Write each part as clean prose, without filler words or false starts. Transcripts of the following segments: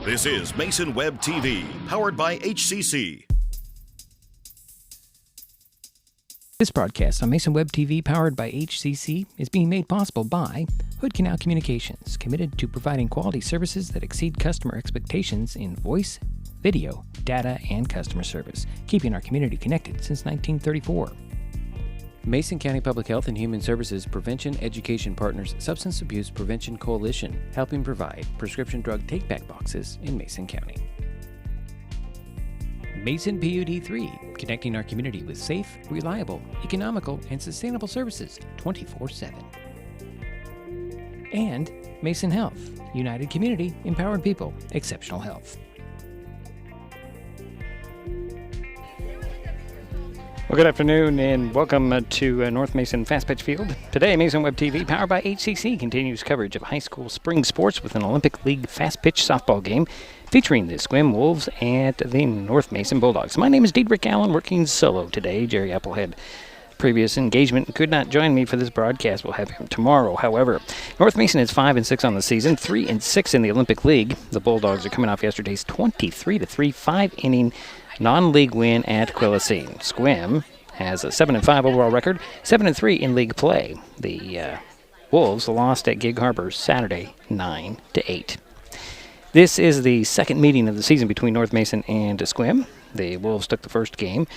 This is Mason Web TV, powered by HCC. This broadcast on Mason Web TV, powered by HCC, is being made possible by Hood Canal Communications, committed to providing quality services that exceed customer expectations in voice, video, data, and customer service, keeping our community connected since 1934. Mason County Public Health and Human Services Prevention Education Partners Substance Abuse Prevention Coalition, helping provide prescription drug take-back boxes in Mason County. Mason PUD3, connecting our community with safe, reliable, economical, and sustainable services 24/7. And Mason Health, united community, empowered people, exceptional health. Well, good afternoon and welcome to North Mason Fastpitch Field. Today, Mason Web TV, powered by HCC, continues coverage of high school spring sports with an Olympic League Fastpitch softball game featuring the Sequim Wolves and the North Mason Bulldogs. My name is Diedrich Allen, working solo today. Jerry Apple had previous engagement and could not join me for this broadcast. We'll have him tomorrow. However, North Mason is 5-6 on the season, 3-6 in the Olympic League. The Bulldogs are coming off yesterday's 23-3 5-inning non-league win at Quilcene. Sequim has a 7-5 overall record, 7-3 in league play. The Wolves lost at Gig Harbor Saturday, 9-8. This is the second meeting of the season between North Mason and Sequim. The Wolves took the first game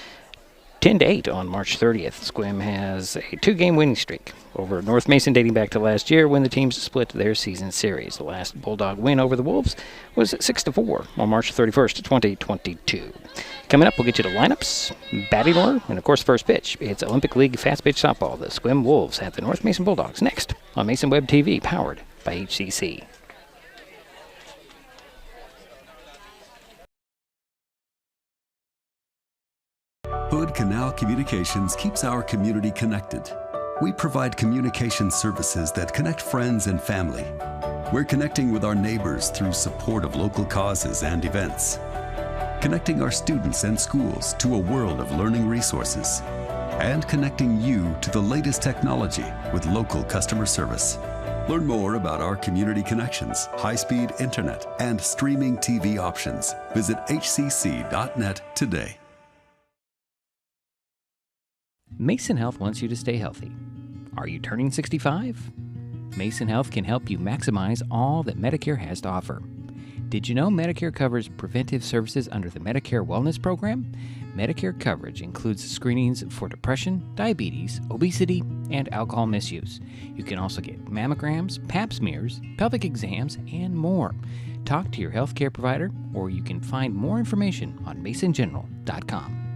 10-8 on March 30th. Sequim has a 2-game winning streak over North Mason dating back to last year when the teams split their season series. The last Bulldog win over the Wolves was 6-4 on March 31st, 2022. Coming up, we'll get you the lineups, batting order, and of course first pitch. It's Olympic League Fast Pitch Softball. The Sequim Wolves have the North Mason Bulldogs next on Mason Web TV, powered by HCC. Hood Canal Communications keeps our community connected. We provide communication services that connect friends and family. We're connecting with our neighbors through support of local causes and events, connecting our students and schools to a world of learning resources, and connecting you to the latest technology with local customer service. Learn more about our community connections, high-speed internet, and streaming TV options. Visit hcc.net today. Mason Health wants you to stay healthy. Are you turning 65? Mason Health can help you maximize all that Medicare has to offer. Did you know Medicare covers preventive services under the Medicare Wellness Program? Medicare coverage includes screenings for depression, diabetes, obesity, and alcohol misuse. You can also get mammograms, pap smears, pelvic exams, and more. Talk to your healthcare provider, or you can find more information on masongeneral.com.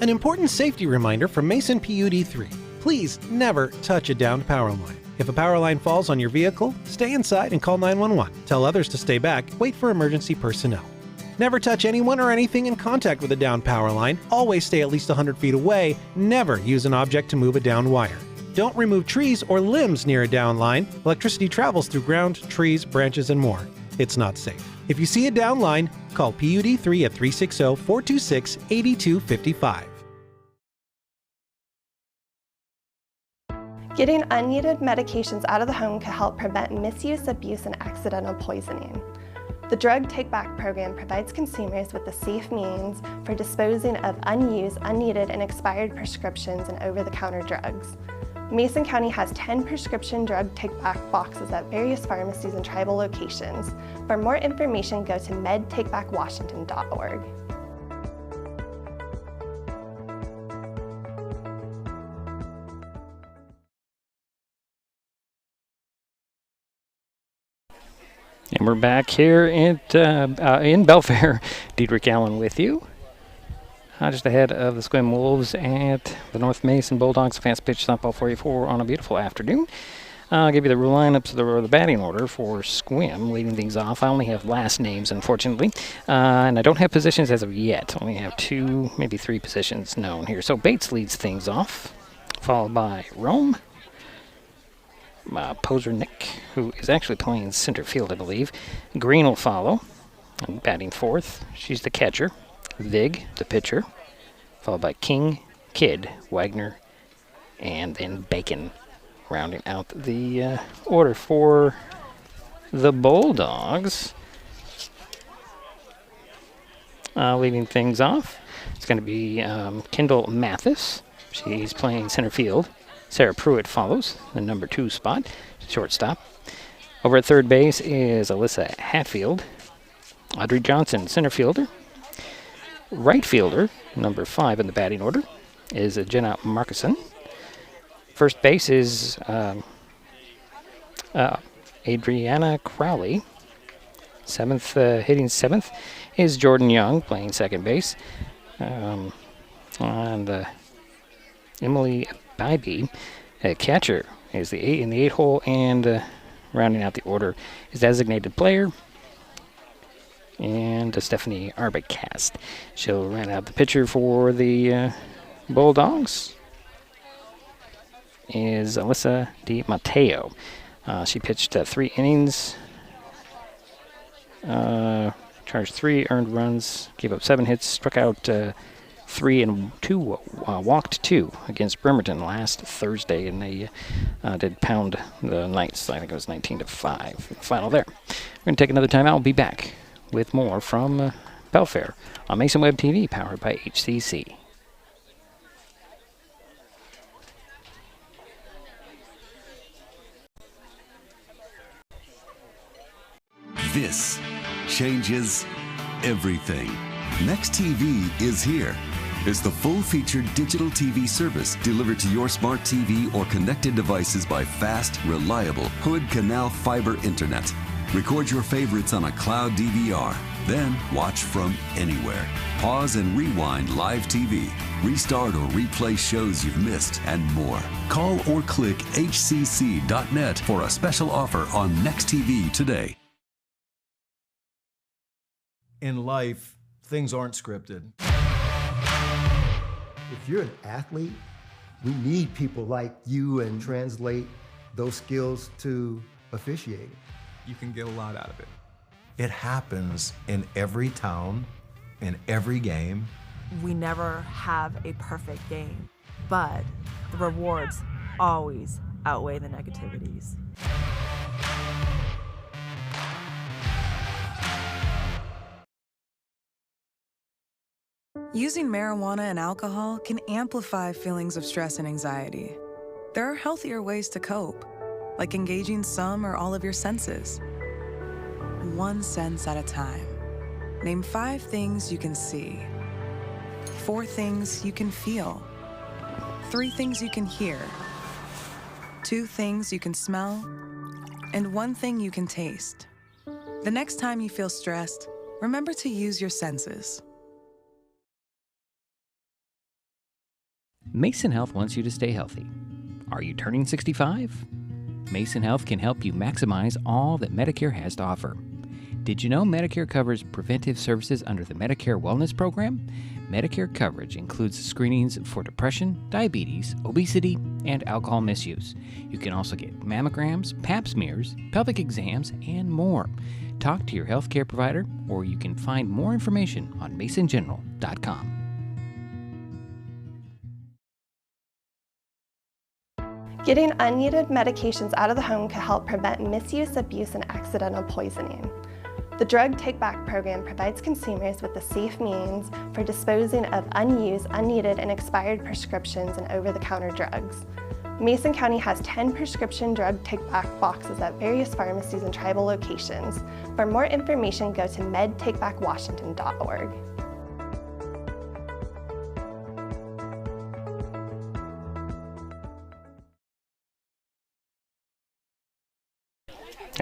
An important safety reminder from Mason PUD3. Please never touch a downed power line. If a power line falls on your vehicle, stay inside and call 911. Tell others to stay back. Wait for emergency personnel. Never touch anyone or anything in contact with a downed power line. Always stay at least 100 feet away. Never use an object to move a downed wire. Don't remove trees or limbs near a downed line. Electricity travels through ground, trees, branches, and more. It's not safe. If you see a downed line, call PUD3 at 360-426-8255. Getting unneeded medications out of the home can help prevent misuse, abuse, and accidental poisoning. The Drug Take Back program provides consumers with a safe means for disposing of unused, unneeded, and expired prescriptions and over-the-counter drugs. Mason County has 10 prescription drug take-back boxes at various pharmacies and tribal locations. For more information, go to medtakebackwashington.org. And we're back here in Belfair. Diedrich Allen with you. Just ahead of the Sequim Wolves at the North Mason Bulldogs. Fast pitch softball 44 on a beautiful afternoon. I'll give you the lineups or the batting order for Sequim, leading things off. I only have last names, unfortunately, and I don't have positions as of yet. Only have 2, maybe 3 positions known here. So Bates leads things off, followed by Rome. Poser Nick, who is actually playing center field, I believe. Green will follow, batting fourth. She's the catcher. Vig, the pitcher, followed by King, Kidd, Wagner, and then Bacon rounding out the order for the Bulldogs. Leading things off, it's going to be Kendall Mathis. She's playing center field. Sarah Pruitt follows the number 2 spot, shortstop. Over at third base is Alyssa Hatfield. Audrey Johnson, center fielder. Right fielder, number 5 in the batting order, is Jenna Markison. First base is Adriana Crowley. Hitting seventh is Jordan Young, playing second base. And Emily Bybee, catcher, is in the 8 hole, and rounding out the order is designated player. And Stephanie Arbacast. She'll round out the pitcher for the Bulldogs is Alyssa Di Matteo. She pitched 3 innings, charged 3 earned runs, gave up 7 hits, struck out 3 and 2, walked 2 against Bremerton last Thursday, and they did pound the Knights. I think it was 19-5 final there. We're going to take another timeout. We'll be back with more from Belfair on Mason Web TV, powered by HCC. This changes everything. Next TV is here. It's the full-featured digital TV service delivered to your smart TV or connected devices by fast, reliable Hood Canal fiber internet. Record your favorites on a cloud DVR, then watch from anywhere. Pause and rewind live TV, restart or replay shows you've missed, and more. Call or click hcc.net for a special offer on Next TV today. In life, things aren't scripted. If you're an athlete, we need people like you and translate those skills to officiating. You can get a lot out of it. It happens in every town, in every game. We never have a perfect game, but the rewards always outweigh the negativities. Using marijuana and alcohol can amplify feelings of stress and anxiety. There are healthier ways to cope, like engaging some or all of your senses. 1 sense at a time. Name 5 things you can see, 4 things you can feel, 3 things you can hear, 2 things you can smell, and 1 thing you can taste. The next time you feel stressed, remember to use your senses. Mason Health wants you to stay healthy. Are you turning 65? Mason Health can help you maximize all that Medicare has to offer. Did you know Medicare covers preventive services under the Medicare Wellness Program? Medicare coverage includes screenings for depression, diabetes, obesity, and alcohol misuse. You can also get mammograms, pap smears, pelvic exams, and more. Talk to your healthcare provider, or you can find more information on masongeneral.com. Getting unneeded medications out of the home can help prevent misuse, abuse, and accidental poisoning. The Drug Take Back program provides consumers with a safe means for disposing of unused, unneeded, and expired prescriptions and over-the-counter drugs. Mason County has 10 prescription drug take-back boxes at various pharmacies and tribal locations. For more information, go to medtakebackwashington.org.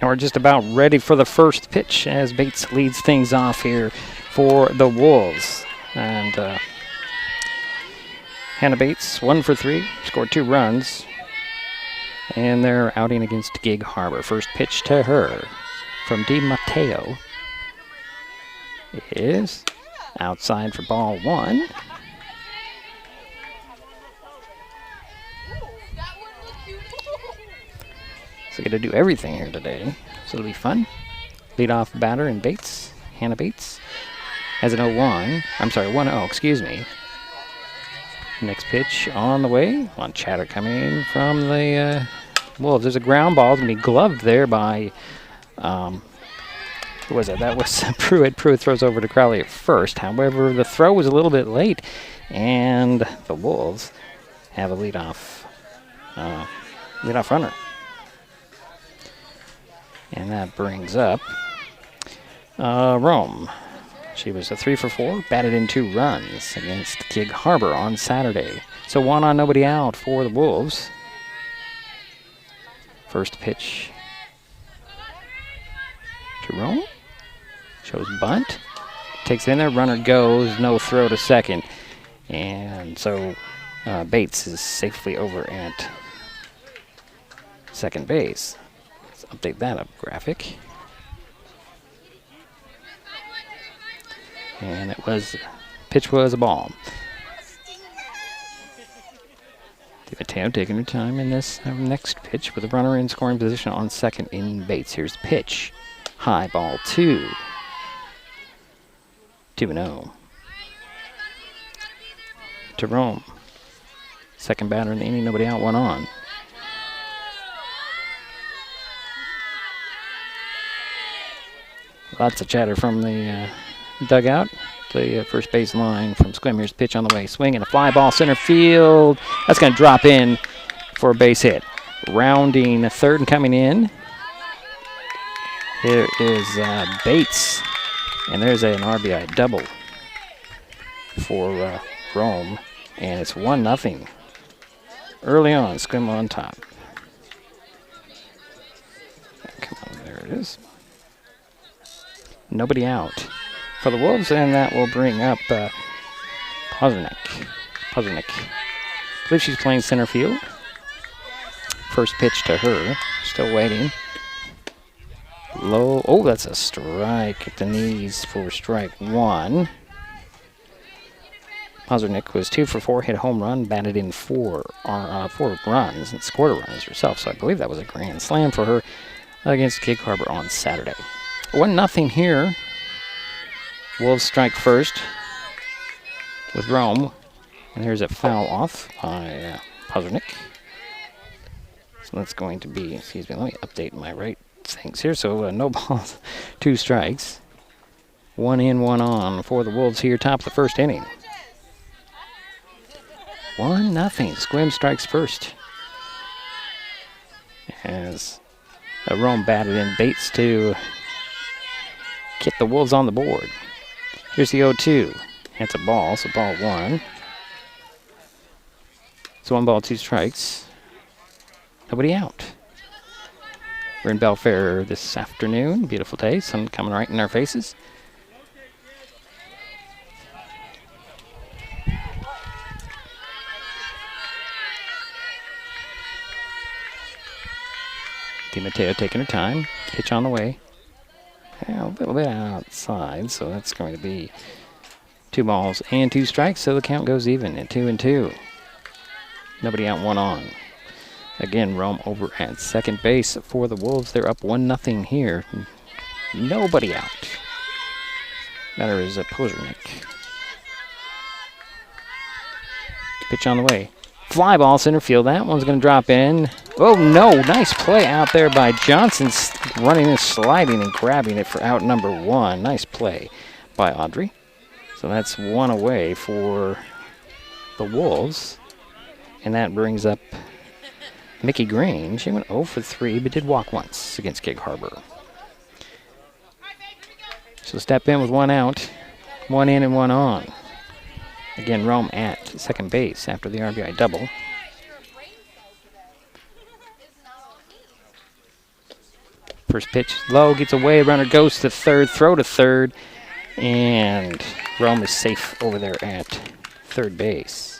And we're just about ready for the first pitch as Bates leads things off here for the Wolves. And Hannah Bates, 1 for 3, scored 2 runs. And they're outing against Gig Harbor. First pitch to her from Di Matteo is outside for ball 1. So got to do everything here today, so it'll be fun. Leadoff batter in Bates, Hannah Bates, has an 1-0, excuse me. Next pitch on the way. Chatter coming in from the Wolves. There's a ground ball to be gloved there by, who was it? That was Pruitt. Pruitt throws over to Crowley at first. However, the throw was a little bit late, and the Wolves have a leadoff runner. And that brings up Rome. She was a 3 for 4, batted in 2 runs against Gig Harbor on Saturday. So 1 on, nobody out for the Wolves. First pitch to Rome. Shows bunt. Takes it in there, runner goes, no throw to second. And so Bates is safely over at second base. Let's update that up graphic. And pitch was a ball. Mateo taking her time in this next pitch with a runner in scoring position on second in Bates. Here's the pitch. High ball 2. 2-0. To Rome. Second batter in the inning, nobody out, 1 on. Lots of chatter from the dugout. The first base line from Sequim. Here's pitch on the way. Swing and a fly ball center field. That's going to drop in for a base hit. Rounding third and coming in. Here is Bates. And there's an RBI double for Rome. And it's 1-0. Early on, Sequim on top. Come on, there it is. Nobody out for the Wolves, and that will bring up Pozernik. I believe she's playing center field. First pitch to her. Still waiting. Low. Oh, that's a strike at the knees for strike 1. Pozernik was 2 for 4, hit a home run, batted in 4 runs, and scored a run herself. So I believe that was a grand slam for her against Gig Harbor on Saturday. 1-0 here. Wolves strike first with Rome. And here's a foul off by Pozernik. So that's going to be, excuse me, let me update my right things here. So no balls, 2 strikes. 1 in, 1 on for the Wolves here, top of the first inning. 1-0. Sequim strikes first. As Rome batted in Bates to get the Wolves on the board. Here's the 0-2. That's a ball, so ball 1. So 1 ball, 2 strikes. Nobody out. We're in Belfair this afternoon. Beautiful day. Sun coming right in our faces. DiMatteo taking her time. Pitch on the way. A little bit outside, so that's going to be 2 balls and 2 strikes, so the count goes even at 2-2. Nobody out, 1 on. Again, Rome over at second base for the Wolves. They're up 1-0 here. Nobody out. Batter is Pozernik. Pitch on the way. Fly ball center field. That one's going to drop in. Oh, no. Nice play out there by Johnson, running and sliding and grabbing it for out number 1. Nice play by Audrey. So that's 1 away for the Wolves. And that brings up Mickey Green. She went 0 for 3, but did walk once against Gig Harbor. So step in with 1 out. 1 in and 1 on. Again, Rome at second base after the RBI double. First pitch low, gets away, runner goes to third, throw to third, and Rome is safe over there at third base.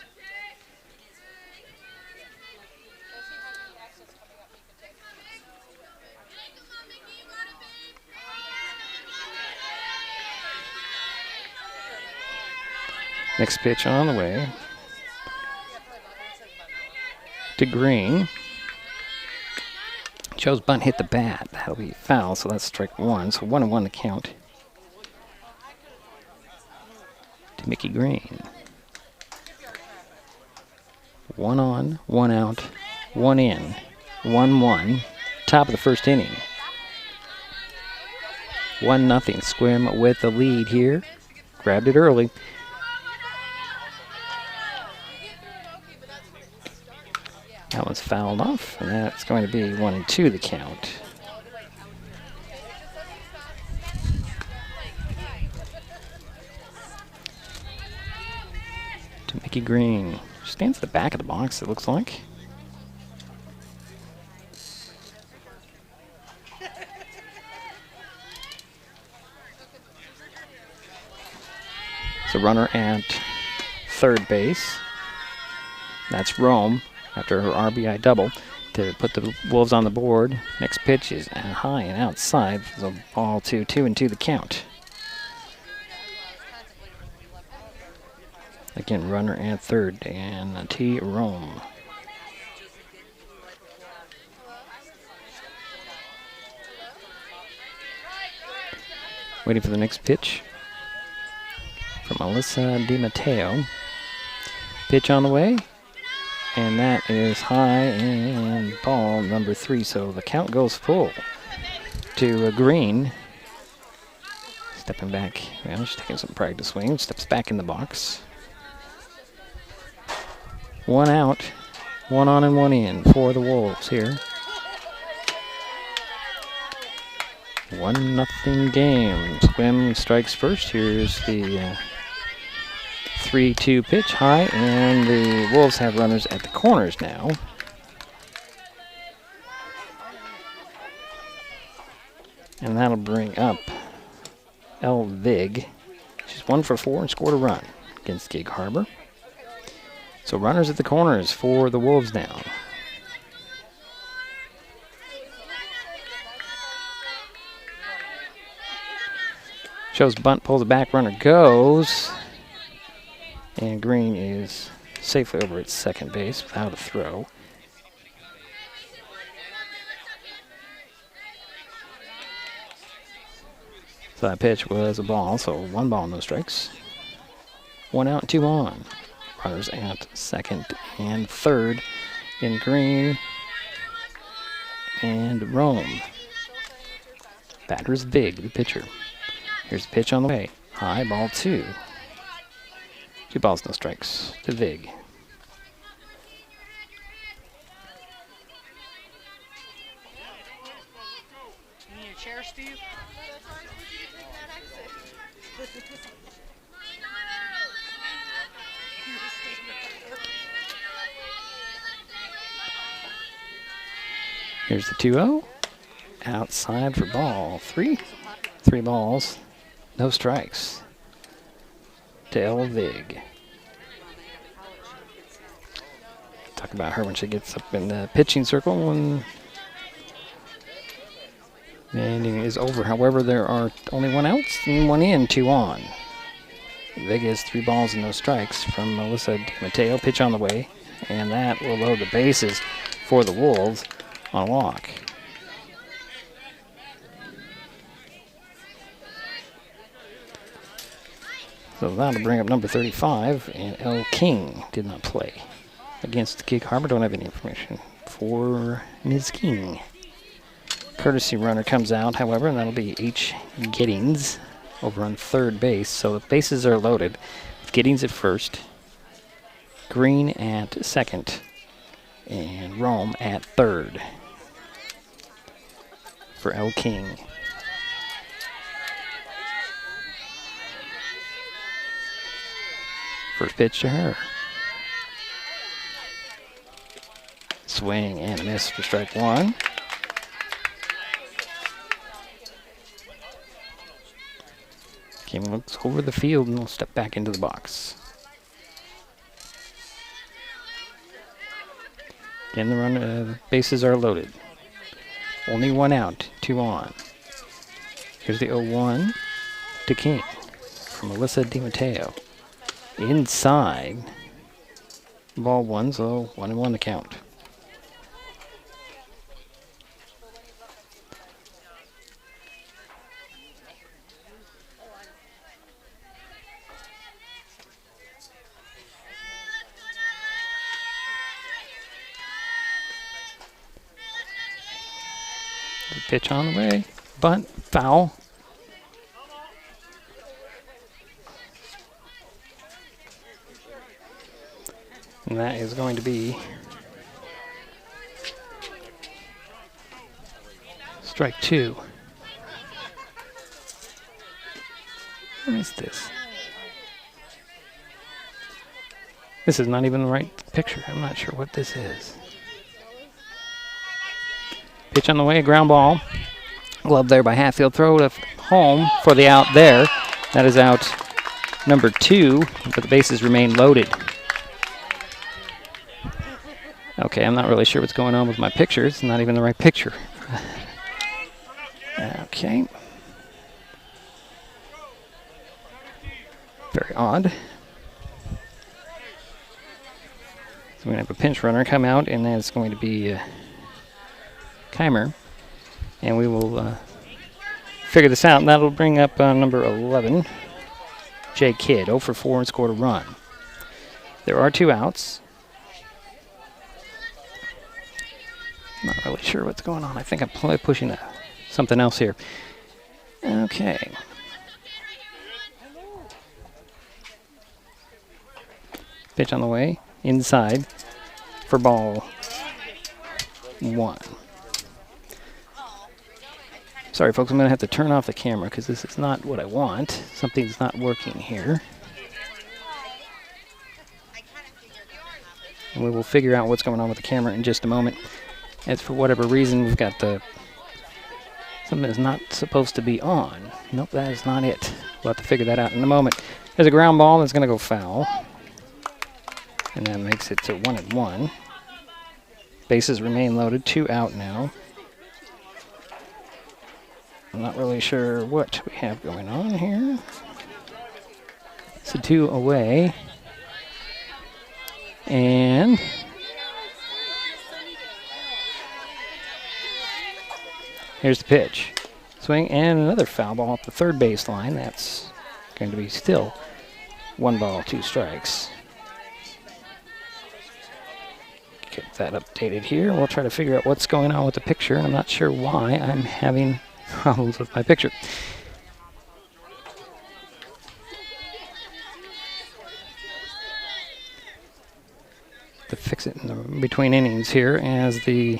Next pitch on the way to Green. Joe's bunt hit the bat. That'll be foul, so that's strike 1. So 1-1 the count to Mickey Green. 1 on, 1 out, 1 in 1-1. Top of the first inning. 1-0. Sequim with the lead here. Grabbed it early. That one's fouled off, and that's going to be 1-2 the count. To Mickey Green. Stands at the back of the box, it looks like. The runner at third base. That's Rome after her RBI double to put the Wolves on the board. Next pitch is high and outside. So ball 2-2 the count. Again, runner at third and T. Rome. Waiting for the next pitch from Melissa DiMatteo. Pitch on the way, and that is high and ball number 3. So the count goes full to Green. Stepping back, well, she's taking some practice swing. Steps back in the box. 1 out, 1 on and 1 in for the Wolves here. 1-0 game. Sequim strikes first. Here's the 3-2 pitch high, and the Wolves have runners at the corners now. And that'll bring up El Vig. She's 1 for 4 and scored a run against Gig Harbor. So runners at the corners for the Wolves now. Shows bunt, pulls it back, runner goes. And Green is safely over at second base without a throw. So that pitch was a ball, so 1 ball, no strikes. 1 out, 2 on. Runners at second and third in Green and Rome. Batter's Vig, the pitcher. Here's the pitch on the way. High, ball 2. 2 balls, no strikes to Vig. You need a chair, Steve? Here's the 2-0. Outside for ball 3. 3 balls, no strikes to El Vig. Talk about her when she gets up in the pitching circle when the inning is over. However, there are only 1 out and 1 in, 2 on. Vig has 3 balls and no strikes from Melissa DiMatteo. Pitch on the way, and that will load the bases for the Wolves on a walk. So that'll bring up number 35, and El King did not play against Gig Harbor. Don't have any information for Ms. King. Courtesy runner comes out, however, and that'll be H. Giddings over on third base. So the bases are loaded. Giddings at first, Green at second, and Rome at third for El King. First pitch to her. Swing and a miss for strike 1. Kim looks over the field and will step back into the box. Again, the bases are loaded. Only 1 out, 2 on. Here's the 0-1 to King from Melissa DiMatteo. Inside. Ball 1, so 1-1 to count. The pitch on the way, bunt, foul. And that is going to be strike 2. What is this? This is not even the right picture. I'm not sure what this is. Pitch on the way, ground ball. Glove there by Hatfield. Throw to home for the out there. That is out number 2, but the bases remain loaded. Okay, I'm not really sure what's going on with my picture. It's not even the right picture. Okay. Very odd. So we're going to have a pinch runner come out, and that's going to be Keimer. And we will figure this out, and that'll bring up number 11, Jay Kidd, 0 for 4 and scored a run. There are 2 outs. Not really sure what's going on. I think I'm pushing something else here. Okay. Pitch on the way, inside for ball 1. Sorry, folks, I'm going to have to turn off the camera because this is not what I want. Something's not working here. And we will figure out what's going on with the camera in just a moment. As for whatever reason, we've got something that's not supposed to be on. Nope, that is not it. We'll have to figure that out in a moment. There's a ground ball that's going to go foul. And that makes it to 1-1. Bases remain loaded, 2 out now. I'm not really sure what we have going on here. So 2 away. And here's the pitch. Swing and another foul ball up the third base line. That's going to be still 1 ball, 2 strikes. Get that updated here. We'll try to figure out what's going on with the picture. I'm not sure why I'm having problems with my picture. To fix it in the between innings here as the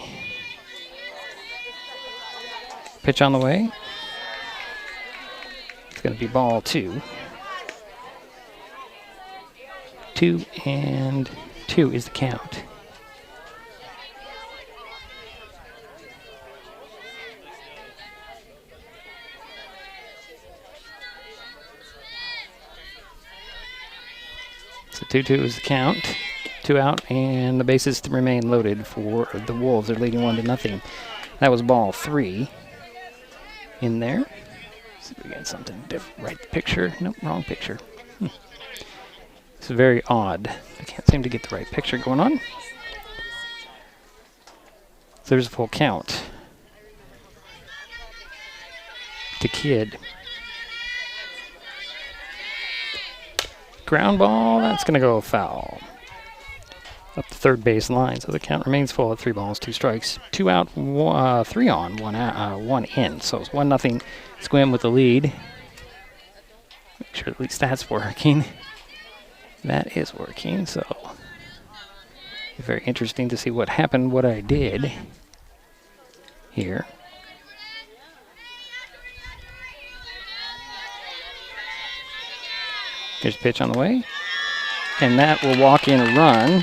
pitch on the way. It's going to be ball 2. 2-2 is the count. So 2-2 is the count. 2 out, and the bases remain loaded for the Wolves. They're leading 1-0. That was ball 3 in there. See if we get something different. Right picture. Nope, wrong picture. It's very odd. I can't seem to get the right picture going on. So there's a full count to Kidd. Ground ball, that's going to go foul. Up the third base line, so the count remains full at 3 balls, 2 strikes. 2 out, 3 on, 1 out, 1 in. So it's 1-0 Sequim with the lead. Make sure at least that's working. That is working, so very interesting to see what happened, what I did here. Here's a pitch on the way, and that will walk in a run.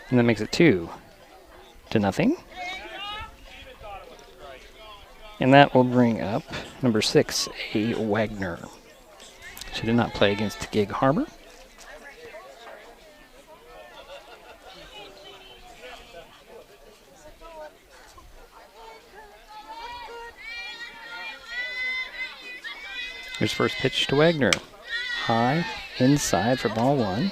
And that makes it 2-0. And that will bring up number 6, A. Wagner. She did not play against Gig Harbor. Here's first pitch to Wagner. High, inside for ball 1.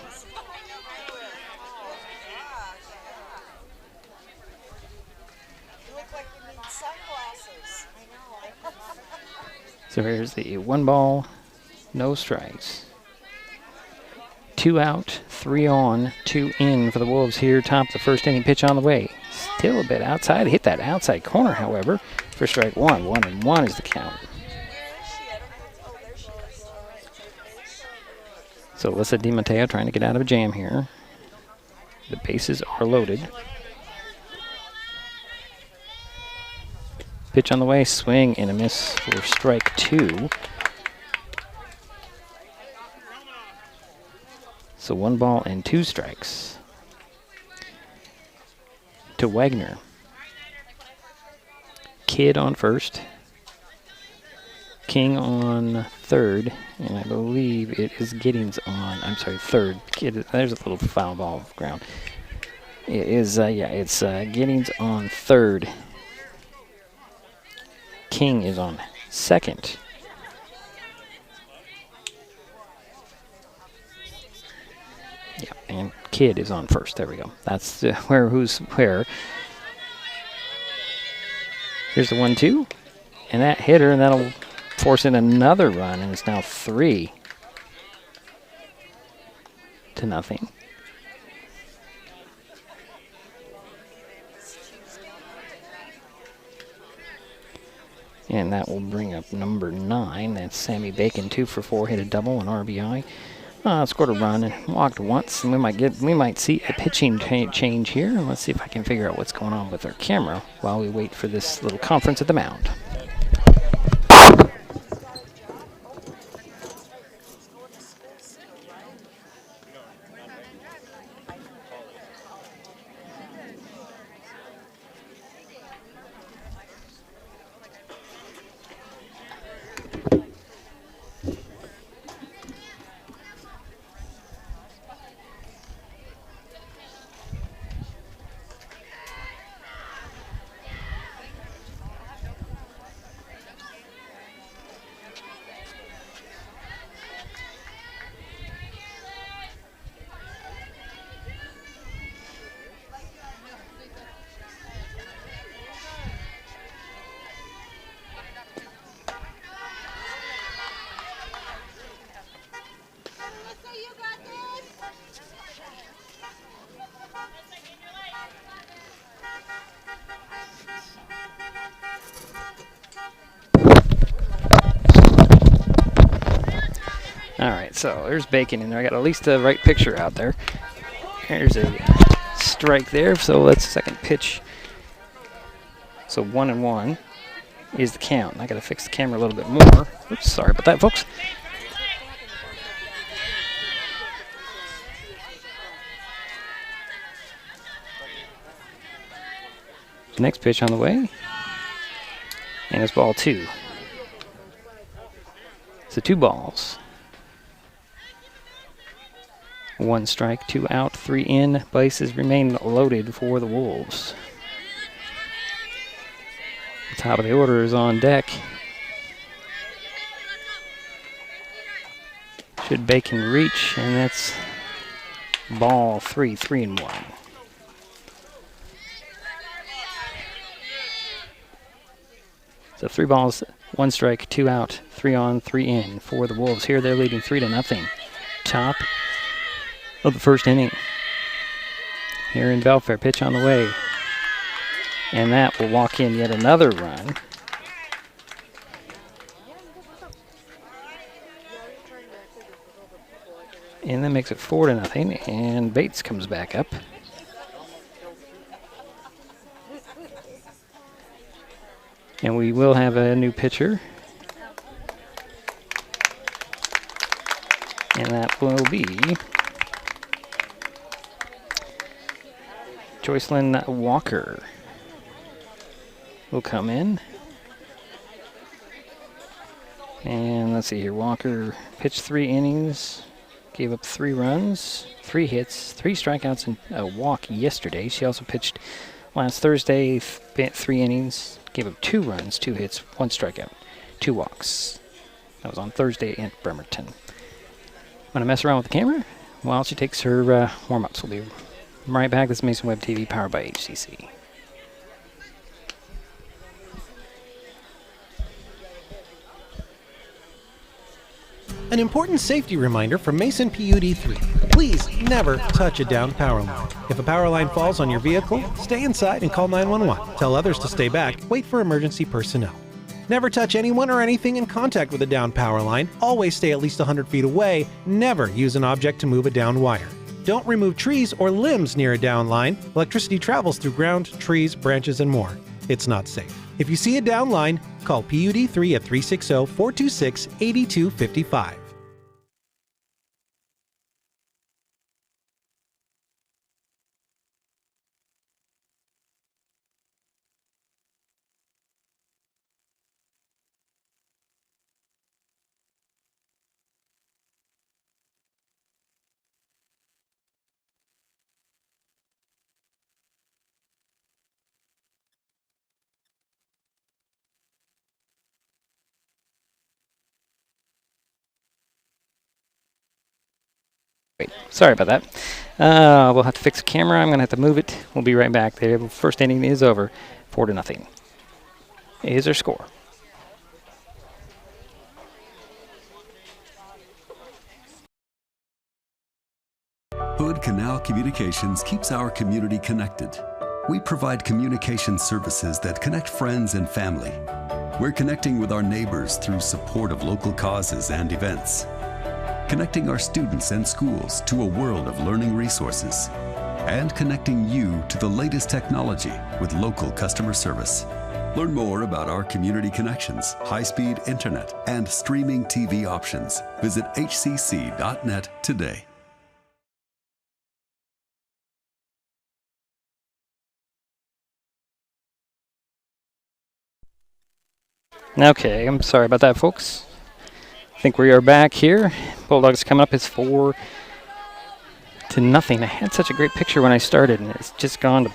So here's the 1 ball, no strikes. 2 out, 3 on, 2 in for the Wolves here. Top of the first inning, pitch on the way. Still a bit outside. Hit that outside corner, however, for strike 1. 1-1 is the count. So Alyssa DiMatteo trying to get out of a jam here. The bases are loaded. Pitch on the way, swing and a miss for strike 2. So 1 ball and 2 strikes to Wagner. Kidd on first. King on third, and I believe it is Giddings on, I'm sorry, third. Kidd, there's a little foul ball off the ground. It is, it's Giddings on third. King is on second. Yeah, and Kidd is on first. There we go. That's who's where. Here's the 1-2, and that hitter, and that'll force in another run, and it's now 3-0. And that will bring up number 9. That's Sammy Bacon, 2 for 4, hit a double, an RBI. Scored a run and walked once, and we might see a pitching change here. And let's see if I can figure out what's going on with our camera while we wait for this little conference at the mound. So there's Bacon in there. I got at least the right picture out there. There's a strike there. So that's the second pitch. So 1-1 is the count. I got to fix the camera a little bit more. Oops, sorry about that, folks. Next pitch on the way. And it's ball 2. So 2 balls. 1 strike, 2 out, 3 in. Bases remain loaded for the Wolves. The top of the order is on deck. Should Bacon reach, and that's ball 3, 3-1. So 3 balls, 1 strike, 2 out, 3 on, 3 in for the Wolves. Here they're leading 3-0. Top of the first inning. Here in Belfair, pitch on the way. And that will walk in yet another run. And that makes it 4-0. And Bates comes back up. And we will have a new pitcher. And that will be Joycelyn Walker will come in. And let's see here. Walker pitched 3 innings, gave up 3 runs, 3 hits, 3 strikeouts, and a walk yesterday. She also pitched last Thursday, 3 innings, gave up 2 runs, 2 hits, 1 strikeout, 2 walks. That was on Thursday in Bremerton. Want to mess around with the camera while she takes her warm-ups. We'll be right back. This is Mason Web TV, powered by HCC. An important safety reminder from Mason PUD 3. Please never touch a downed power line. If a power line falls on your vehicle, stay inside and call 911. Tell others to stay back. Wait for emergency personnel. Never touch anyone or anything in contact with a downed power line. Always stay at least 100 feet away. Never use an object to move a downed wire. Don't remove trees or limbs near a downed line. Electricity travels through ground, trees, branches, and more. It's not safe. If you see a downed line, call PUD3 at 360-426-8255. Wait, sorry about that. We'll have to fix the camera. I'm going to have to move it. We'll be right back. The first inning is over, 4-0. Is our score. Hood Canal Communications keeps our community connected. We provide communication services that connect friends and family. We're connecting with our neighbors through support of local causes and events. Connecting our students and schools to a world of learning resources. And connecting you to the latest technology with local customer service. Learn more about our community connections, high-speed internet, and streaming TV options. Visit hcc.net today. Okay, I'm sorry about that, folks. I think we are back here. Bulldogs coming up. It's 4-0. I had such a great picture when I started, and it's just gone to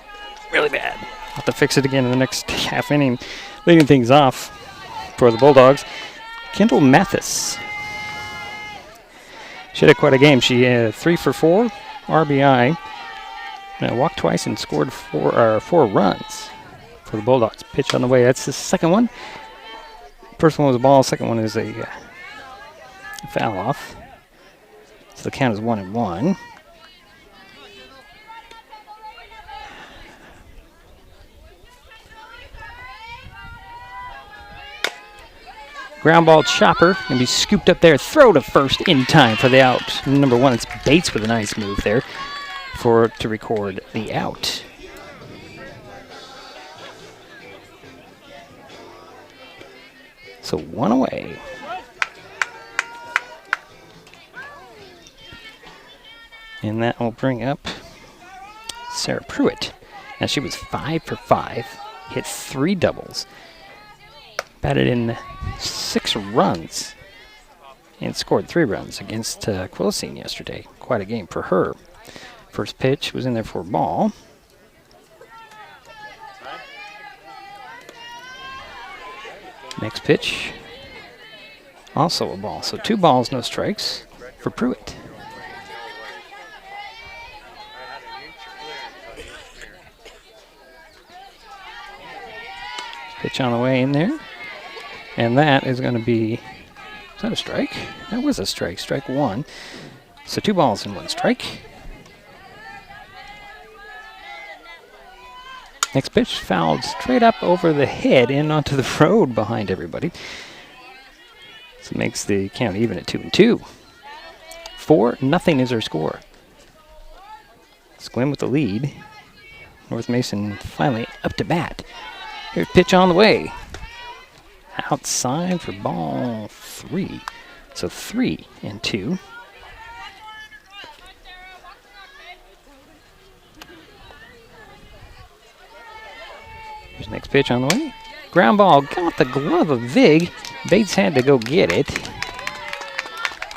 really bad. I'll have to fix it again in the next half inning. Leading things off for the Bulldogs, Kendall Mathis. She had quite a game. She had 3 for 4 RBI. Walked twice and scored 4 runs for the Bulldogs. Pitch on the way. That's the second one. First one was a ball. Second one is a foul off. So the count is 1-1. Ground ball chopper can be scooped up there. Throw to first in time for the out. Number 1, it's Bates with a nice move there to record the out. So 1 away. And that will bring up Sarah Pruitt. Now she was 5 for 5, hit 3 doubles, batted in 6 runs, and scored 3 runs against Quillacene yesterday. Quite a game for her. First pitch was in there for a ball. Next pitch, also a ball. So 2 balls, no strikes for Pruitt. Pitch on the way in there. And that is going to be, is that a strike? That was a strike, strike 1. So 2 balls and 1 strike. Next pitch fouled straight up over the head and onto the road behind everybody. So it makes the count even at 2-2. 4-0 is our score. Sequim with the lead. North Mason finally up to bat. Here's pitch on the way. Outside for ball 3. So 3-2. Here's the next pitch on the way. Ground ball got the glove of Vig. Bates had to go get it.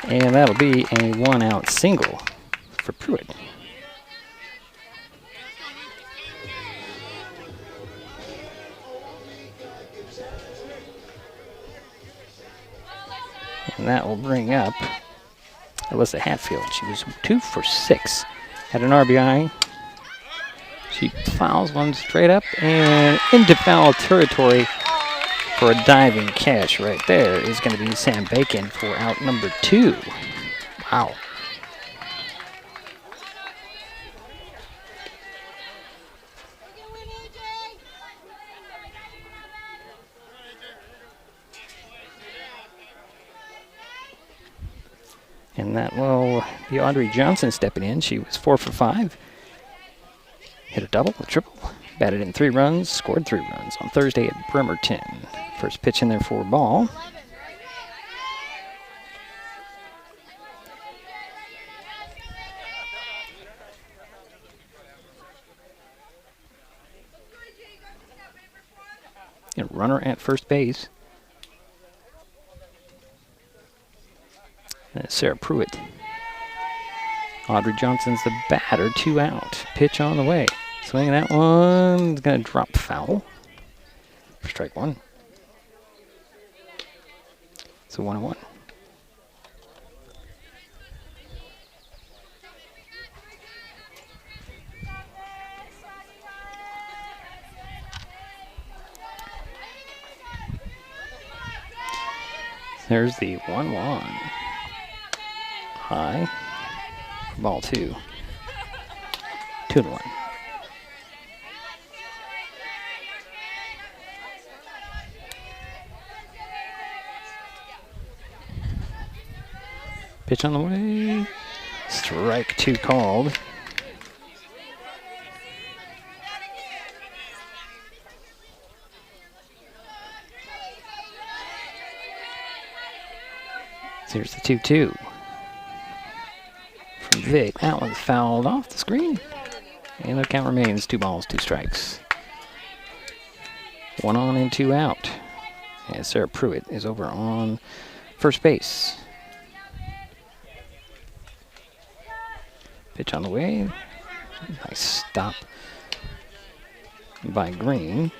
And that'll be a 1-out single for Pruitt. And that will bring up Alyssa Hatfield. She was 2 for 6. Had an RBI. She fouls one straight up and into foul territory for a diving catch right there is going to be Sam Bacon for out number 2. Wow. And that will be Audrey Johnson stepping in. She was 4 for 5. Hit a double, a triple. Batted in 3 runs, scored 3 runs on Thursday at Bremerton. First pitch in there for ball. A runner at first base. That's Sarah Pruitt. Audrey Johnson's the batter, 2 out. Pitch on the way. Swinging that one's going to drop foul. For strike 1. So 1-1. There's the 1-1. High. Ball 2. 2-1. Pitch on the way. Strike 2 called. Here's the 2-2. From Vic. That one's fouled off the screen. And the count remains 2 balls, 2 strikes. 1 on and 2 out. And Sarah Pruitt is over on first base. Pitch on the way. Nice stop by Green.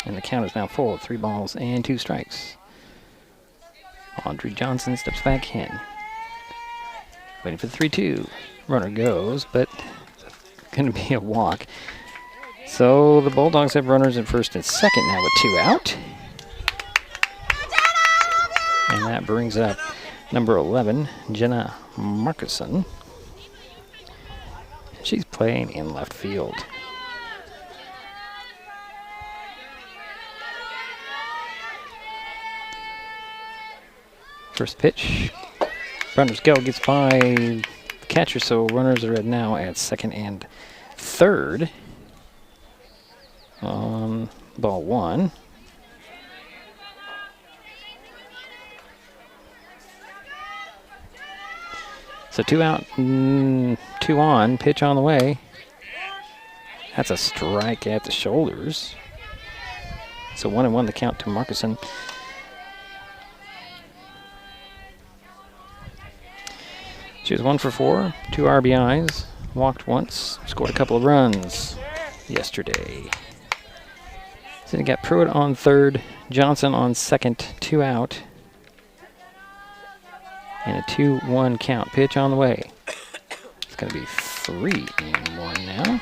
And the count is now full, 3 balls and 2 strikes. Audrey Johnson steps back in. Waiting for the 3-2. Runner goes, but it's going to be a walk. So the Bulldogs have runners at first and second now with 2 out. And that brings up number 11, Jenna Markuson. She's playing in left field. First pitch. Runners go, gets by the catcher, so runners are now at second and third. On ball 1. So 2 out, 2 on, pitch on the way. That's a strike at the shoulders. So 1-1 the count to Markuson. She was 1 for 4, 2 RBIs, walked once, scored a couple of runs yesterday. So you got Pruitt on third, Johnson on second, 2 out. And a 2-1 count. Pitch on the way. It's going to be 3-1 now.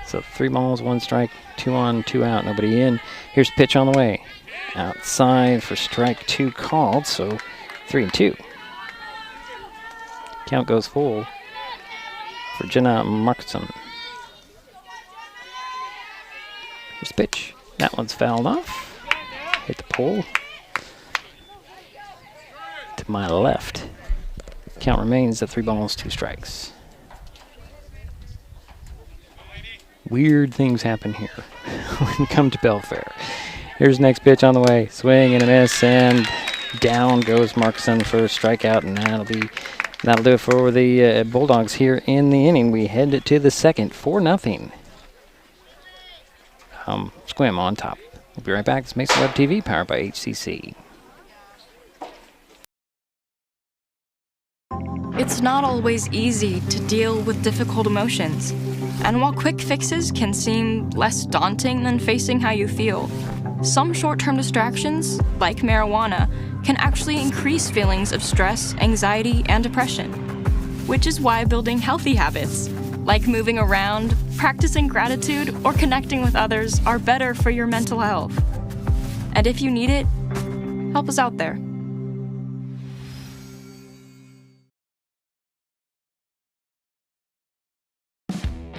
So 3 balls, 1 strike, 2 on, 2 out, nobody in. Here's pitch on the way. Outside for strike 2 called, so 3-2. Count goes full for Jenna Markuson. Here's pitch. That one's fouled off. Hit the pole. To my left. Count remains at 3 balls, 2 strikes. Weird things happen here when you come to Belfair. Here's the next pitch on the way. Swing and a miss, and down goes Markuson for a strikeout, and that'll do it for the Bulldogs here in the inning. We head to the second, 4-0. Sequim on top. We'll be right back. It's Mason Web TV, powered by HCC. It's not always easy to deal with difficult emotions. And while quick fixes can seem less daunting than facing how you feel, some short-term distractions, like marijuana, can actually increase feelings of stress, anxiety, and depression. Which is why building healthy habits, like moving around, practicing gratitude, or connecting with others, are better for your mental health. And if you need it, help us out there.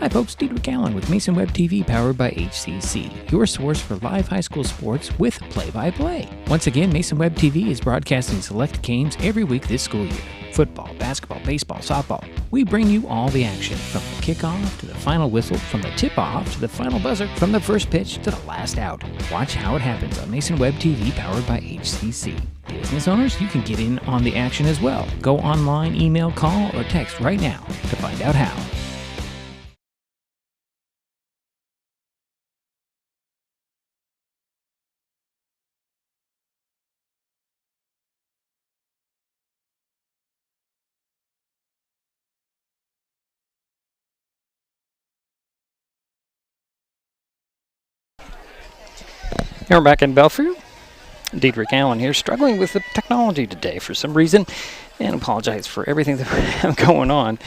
Hi folks, Diedrich Allen with Mason Web TV powered by HCC, your source for live high school sports with play-by-play. Once again, Mason Web TV is broadcasting select games every week this school year. Football, basketball, baseball, softball. We bring you all the action, from the kickoff to the final whistle, from the tip-off to the final buzzer, from the first pitch to the last out. Watch how it happens on Mason Web TV powered by HCC. Business owners, you can get in on the action as well. Go online, email, call, or text right now to find out how. Here we're back in Bellevue. Diedrich Allen here, struggling with the technology today for some reason, and apologize for everything that we have going on.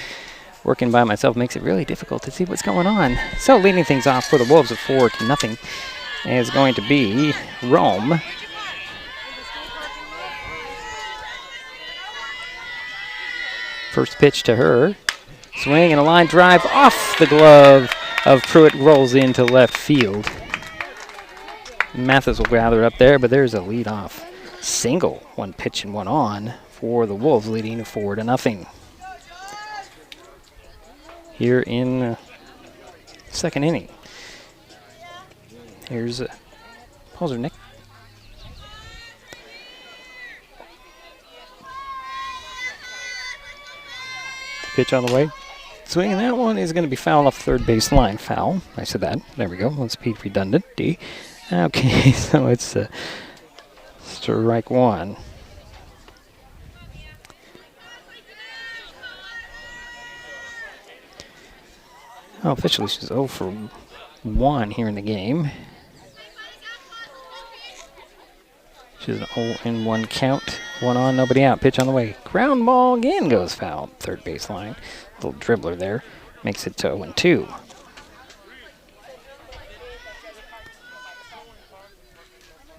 Working by myself makes it really difficult to see what's going on. So leading things off for the Wolves of 4-0 is going to be Rome. First pitch to her. Swing and a line drive off the glove of Pruitt, rolls into left field. Mathis will gather up there, but there's a lead-off single. One pitch and one on for the Wolves, leading 4-0. Here in second inning. Here's Polzernick. Pitch on the way. Swing, and that one is going to be foul off third base line. Foul. I said that. There we go. Let's be redundant. D. Okay, so it's strike one. Oh, officially she's 0 for 1 here in the game. She's an 0-1 count. One on, nobody out. Pitch on the way. Ground ball again goes foul. Third base line. Little dribbler there. Makes it to 0-2.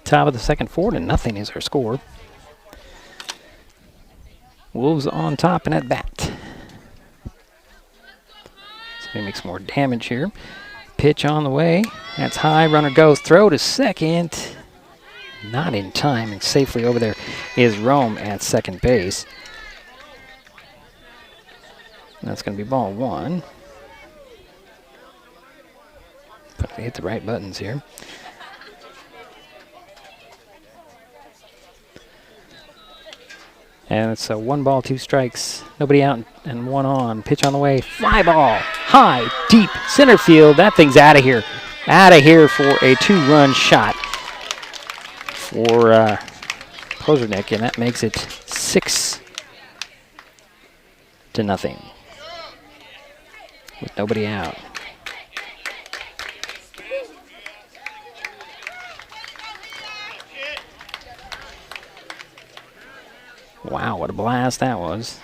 Top of the second, 4-0 is our score. Wolves on top and at bat. So he makes more damage here. Pitch on the way. That's high. Runner goes. Throw to second. Not in time, and safely over there is Rome at second base. And that's going to be ball one. But they hit the right buttons here. And it's a 1 ball, 2 strikes. Nobody out and 1 on. Pitch on the way. Fly ball. High, deep, center field. That thing's out of here. Out of here for a 2-run shot for Polzernick, and that makes it 6-0. With nobody out. Wow, what a blast that was.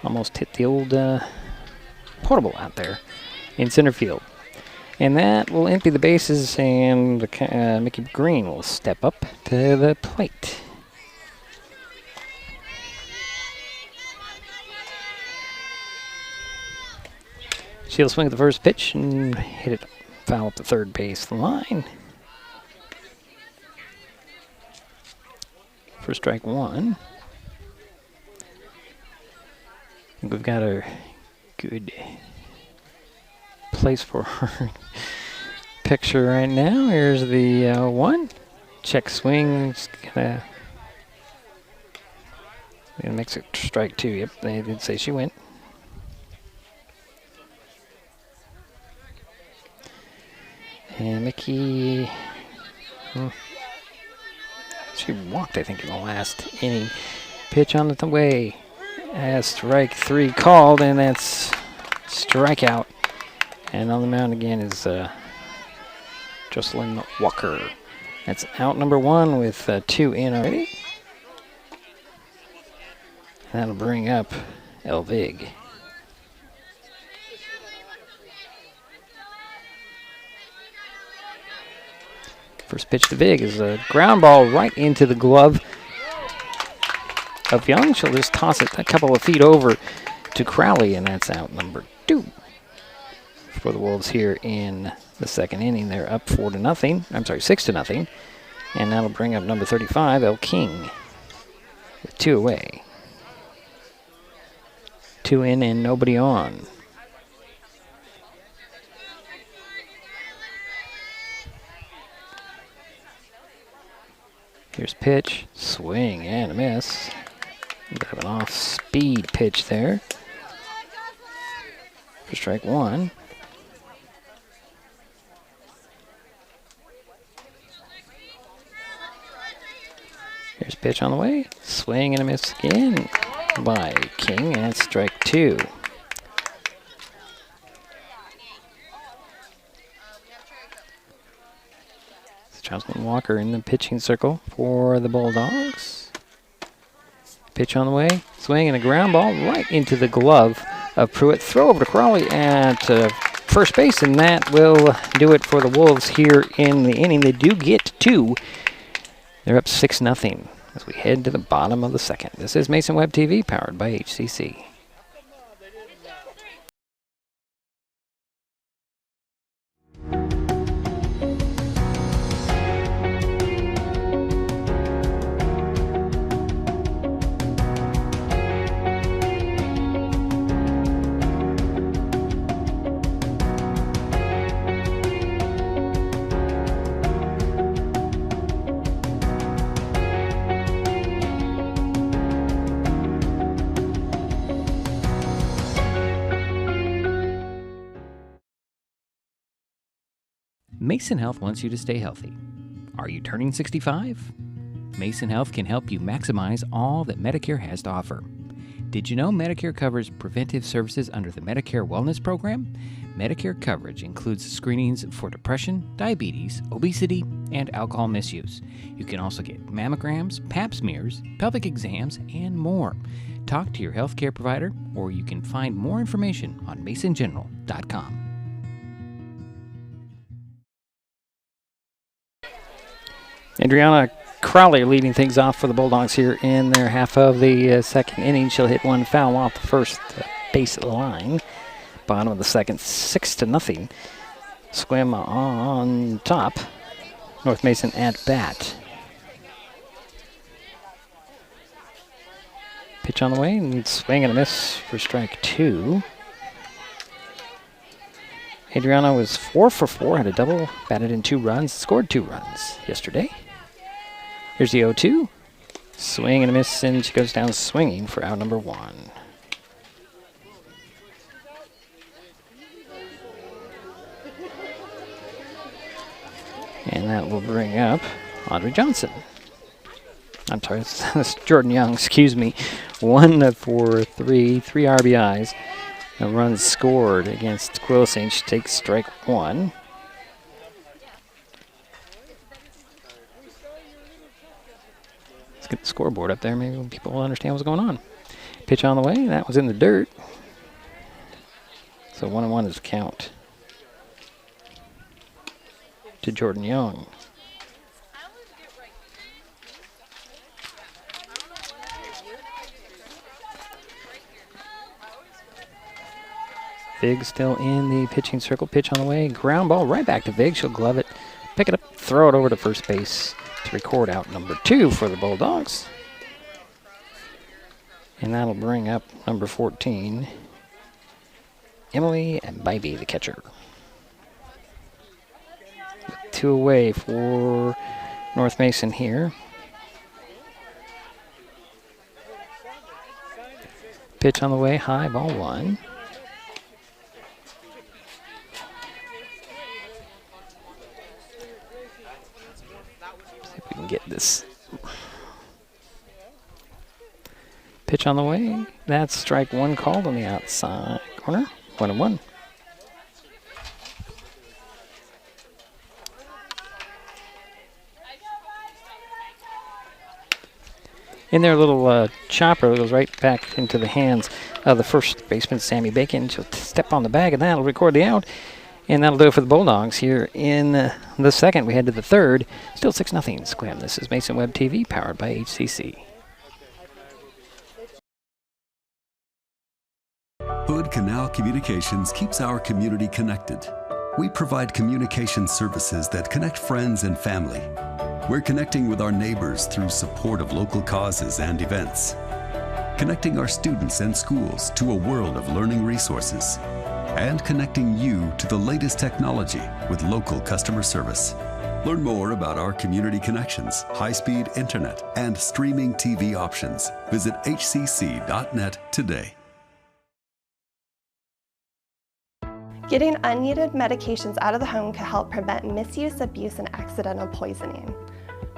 Almost hit the old portable out there in center field. And that will empty the bases, and Mickey Green will step up to the plate. She'll swing at the first pitch and hit it foul up the third base line. For strike one. I think we've got a good place for her picture right now. Here's the one. Check swing. It's gonna makes it strike two. Yep, they did say she went. And Mickey, she walked, I think, in the last inning. Pitch on the way. As strike three called, and that's strikeout. And on the mound again is Jocelyn Walker. That's out number one with 2 in already. That'll bring up Elvig. First pitch to Vig is a ground ball right into the glove of Young. She'll just toss it a couple of feet over to Crowley, and that's out number 2 for the Wolves here in the second inning. They're up 6-0, and that'll bring up number 35, El King, with 2 away. 2 in and nobody on. Here's pitch, swing and a miss. A bit of an off-speed pitch there for strike 1. Here's pitch on the way, swing and a miss again by King, and strike 2. Johnson Walker in the pitching circle for the Bulldogs. Pitch on the way, swing and a ground ball right into the glove of Pruitt. Throw over to Crawley at first base, and that will do it for the Wolves here in the inning. They do get 2. They're up 6-0 as we head to the bottom of the second. This is Mason Web TV, powered by HCC. Mason Health wants you to stay healthy. Are you turning 65? Mason Health can help you maximize all that Medicare has to offer. Did you know Medicare covers preventive services under the Medicare Wellness Program? Medicare coverage includes screenings for depression, diabetes, obesity, and alcohol misuse. You can also get mammograms, pap smears, pelvic exams, and more. Talk to your healthcare provider, or you can find more information on masongeneral.com. Adriana Crowley leading things off for the Bulldogs here in their half of the second inning. She'll hit one foul off the first base line. Bottom of the second, 6-0. Sequim on top. North Mason at bat. Pitch on the way, and swing and a miss for strike 2. Adriana was 4 for 4, had a double, batted in 2 runs, scored 2 runs yesterday. Here's the 0-2. Swing and a miss, and she goes down swinging for out number 1. And that will bring up Audrey Johnson. I'm sorry, it's Jordan Young, excuse me. 1 for 3 RBIs. A run scored against Quilcene. She takes strike 1. Let's get the scoreboard up there. Maybe people will understand what's going on. Pitch on the way. That was in the dirt. So 1-1 is the count to Jordan Young. Vig still in the pitching circle. Pitch on the way. Ground ball right back to Vig. She'll glove it, pick it up, throw it over to first base to record out number 2 for the Bulldogs. And that'll bring up number 14, Emily Bybee, the catcher. 2 away for North Mason here. Pitch on the way, high, ball 1. Get this pitch on the way. That's strike 1 called on the outside corner. 1-1. In their little chopper goes right back into the hands of the first baseman, Sammy Bacon. She'll step on the bag, and that'll record the out. And that'll do it for the Bulldogs here in the second. We head to the third. Still 6-0 Sequim. This is Mason Web TV, powered by HCC. Hood Canal Communications keeps our community connected. We provide communication services that connect friends and family. We're connecting with our neighbors through support of local causes and events, connecting our students and schools to a world of learning resources, and connecting you to the latest technology with local customer service. Learn more about our community connections, high-speed internet, and streaming TV options. Visit hcc.net today. Getting unneeded medications out of the home can help prevent misuse, abuse, and accidental poisoning.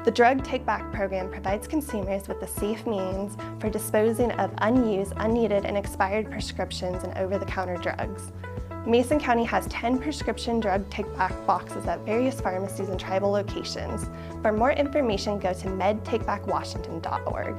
The Drug Take Back program provides consumers with a safe means for disposing of unused, unneeded, and expired prescriptions and over-the-counter drugs. Mason County has 10 prescription drug take-back boxes at various pharmacies and tribal locations. For more information, go to medtakebackwashington.org.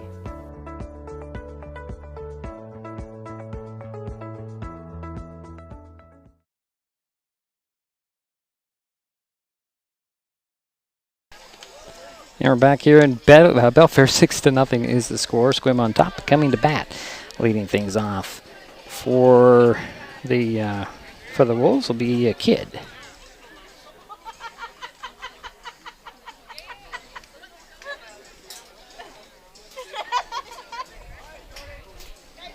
And we're back here in Belfair. 6-0 is the score. Sequim on top, coming to bat, leading things off for the Wolves will be a Kid.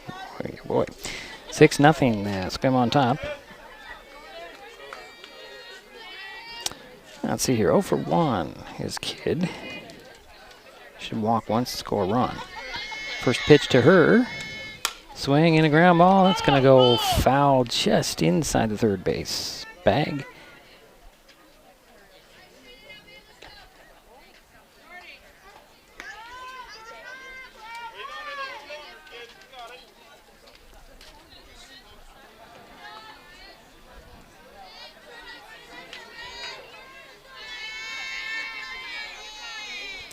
Oh boy, 6-0. Sequim on top. Let's see here. 0 for 1 is Kid. Should walk once, score a run. First pitch to her. Swing and a ground ball. That's going to go foul just inside the third base bag.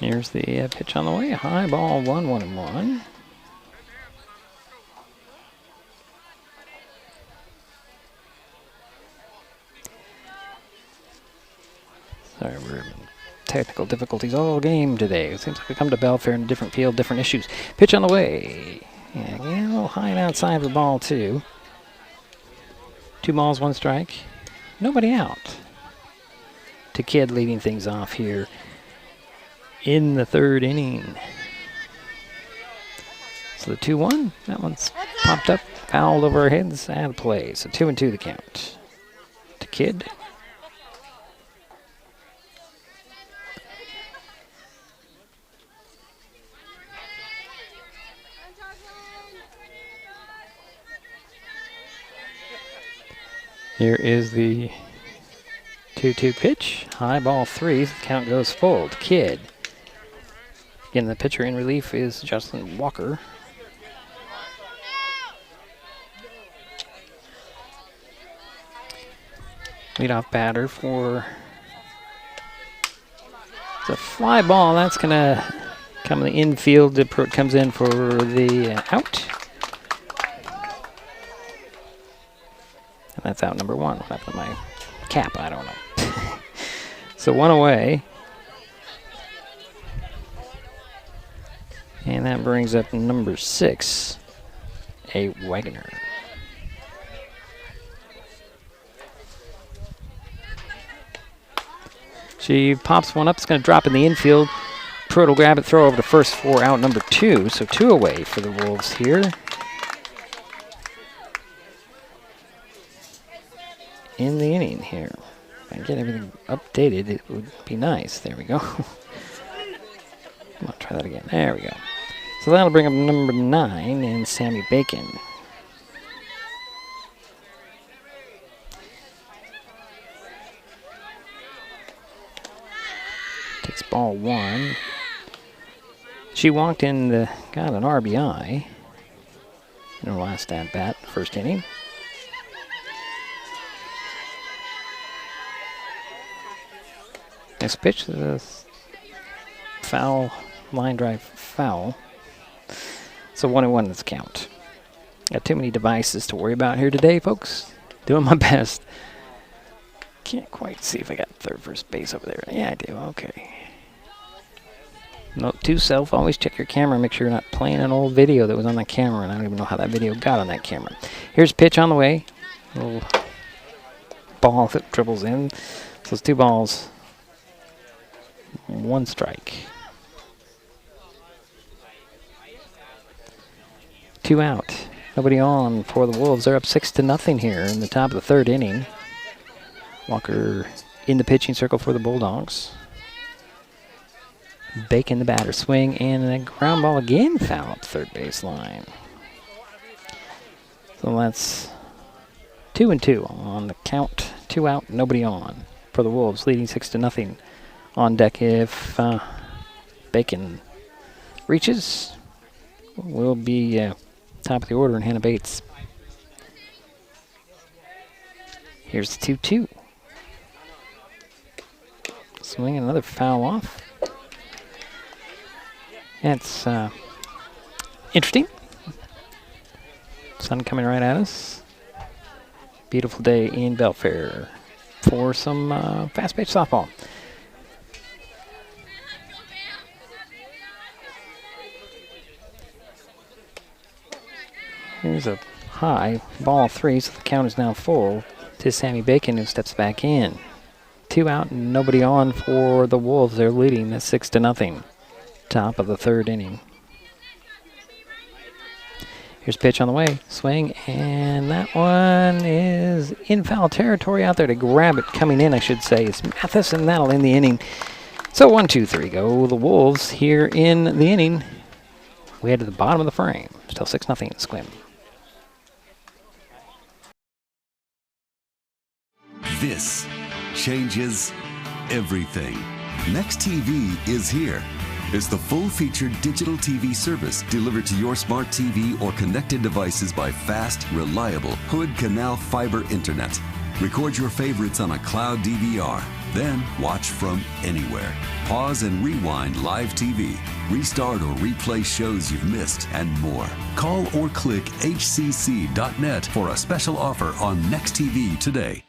Here's the pitch on the way. High ball, 1-1-1. Sorry, we're having technical difficulties all game today. It seems like we come to Belfair in a different field, different issues. Pitch on the way. Yeah, a little high and outside the ball, too. 2 balls, 1 strike. Nobody out. To Kid leading things off here in the third inning. So the 2-1, that one's popped up, fouled over our heads, out of play. So 2-2 the count. To Kid. Here is the 2-2 pitch. High ball 3, the count goes full to Kid. Again, the pitcher in relief is Justin Walker. Leadoff batter for the fly ball. That's going to come in the infield. It comes in for the out. And that's out number 1. What happened to my cap? I don't know. So 1 away. And that brings up number 6, a Wagoner. She pops one up. It's going to drop in the infield. Pruitt will grab it, throw over to first for out number 2. So 2 away for the Wolves here. In the inning here. If I can get everything updated, it would be nice. There we go. Come on, try that again. There we go. So that'll bring up number 9 and Sammy Bacon. Takes ball 1. She walked in got an RBI in her last at bat, first inning. Next pitch, the foul, line drive foul. So 1-1 is the count. Got too many devices to worry about here today, folks. Doing my best. Can't quite see if I got third, first base over there. Yeah, I do. Okay. Note to self, always check your camera. Make sure you're not playing an old video that was on the camera, and I don't even know how that video got on that camera. Here's pitch on the way. Little ball that dribbles in. So it's 2 balls, 1 strike. 2 out. Nobody on for the Wolves. They're up 6-0 here in the top of the 3rd inning. Walker in the pitching circle for the Bulldogs. Bacon the batter, swing, and a ground ball again, foul up 3rd baseline. So that's 2-2 on the count. 2 out, nobody on for the Wolves, leading 6-0 on deck. If Bacon reaches, will be top of the order in Hannah Bates. Here's the 2-2. Swing, another foul off. It's interesting. Sun coming right at us. Beautiful day in Belfair for some fast-pitch softball. Here's a high ball 3, so the count is now full to Sammy Bacon, who steps back in. 2 out and nobody on for the Wolves. They're leading at 6-0. Top of the 3rd inning. Here's pitch on the way. Swing, and that one is in foul territory out there to grab it. Coming in, I should say, is Mathis, and that'll end the inning. So 1, 2, 3 go. The Wolves here in the inning. We head to the bottom of the frame. Still 6-0 Sequim. This changes everything. Next TV is here. It's the full-featured digital TV service delivered to your smart TV or connected devices by fast, reliable Hood Canal fiber internet. Record your favorites on a cloud DVR, then watch from anywhere. Pause and rewind live TV, restart or replay shows you've missed, and more. Call or click hcc.net for a special offer on Next TV today.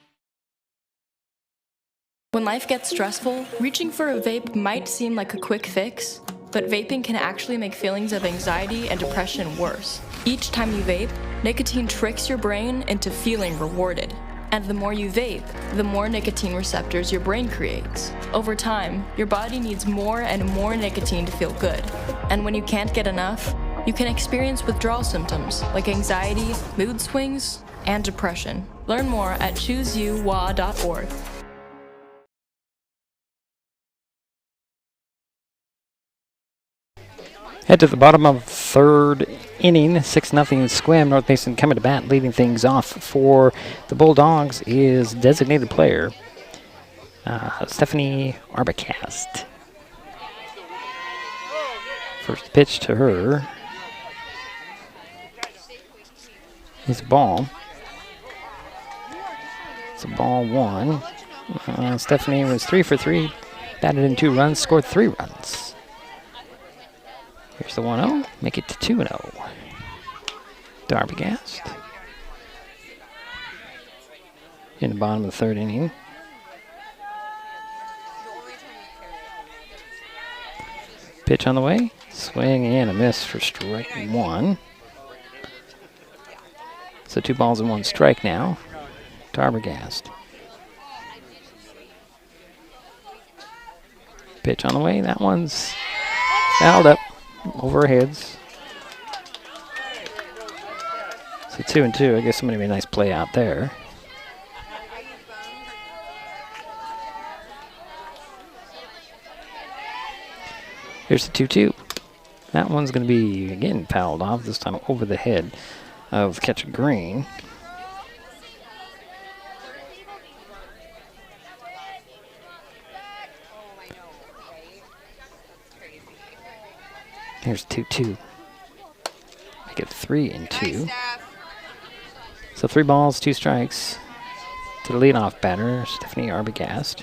When life gets stressful, reaching for a vape might seem like a quick fix, but vaping can actually make feelings of anxiety and depression worse. Each time you vape, nicotine tricks your brain into feeling rewarded. And the more you vape, the more nicotine receptors your brain creates. Over time, your body needs more and more nicotine to feel good. And when you can't get enough, you can experience withdrawal symptoms like anxiety, mood swings, and depression. Learn more at chooseyouwa.org. Head to the bottom of 3rd inning, 6-0 Sequim. North Mason coming to bat, leading things off for the Bulldogs is designated player Stephanie Arbacast. First pitch to her is a ball. It's a ball 1. Stephanie was 3 for 3, batted in 2 runs, scored 3 runs. Here's the 1-0, make it to 2-0. Arbogast in the bottom of the 3rd inning. Pitch on the way, swing and a miss for strike 1. So 2 balls and 1 strike now to Arbogast. Pitch on the way, that one's fouled up over our heads. So 2-2, I guess somebody made a nice play out there. Here's the 2-2. That one's going to be, again, fouled off, this time over the head of catcher Green. Here's 2-2. Make it 3-2. So 3 balls, 2 strikes to the leadoff batter, Stephanie Arbogast.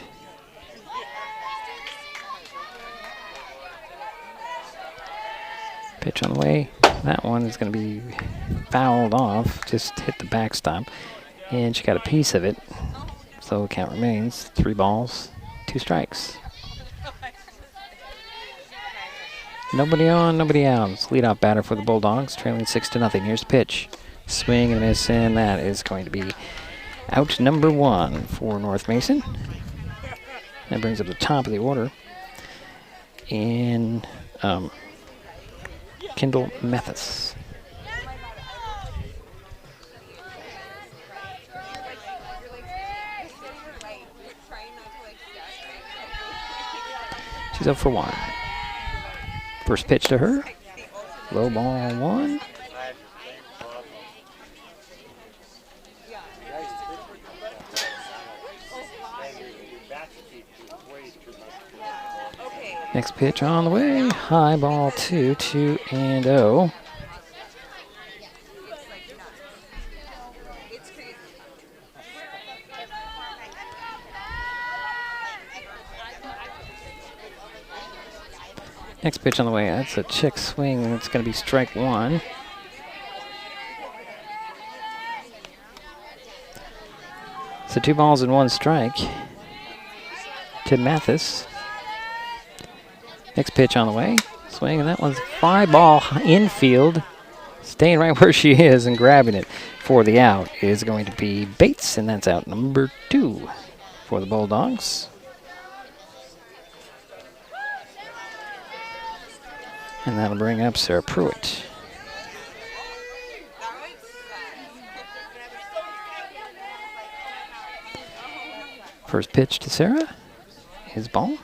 Pitch on the way. That one is going to be fouled off. Just hit the backstop. And she got a piece of it. So count remains 3 balls, 2 strikes. Nobody on, nobody out. It's leadoff batter for the Bulldogs, trailing 6-0. Here's the pitch. Swing and a miss, and that is going to be out number 1 for North Mason. That brings up the top of the order. And Kendall Mathis. She's up for 1. First pitch to her. Low ball 1. Next pitch on the way. High ball 2, 2-0. Next pitch on the way. That's a check swing. It's going to be strike 1. So 2 balls and 1 strike to Mathis. Next pitch on the way. Swing, and that one's fly ball infield. Staying right where she is and grabbing it for the out is going to be Bates, and that's out number 2 for the Bulldogs. And that'll bring up Sarah Pruitt. First pitch to Sarah is ball.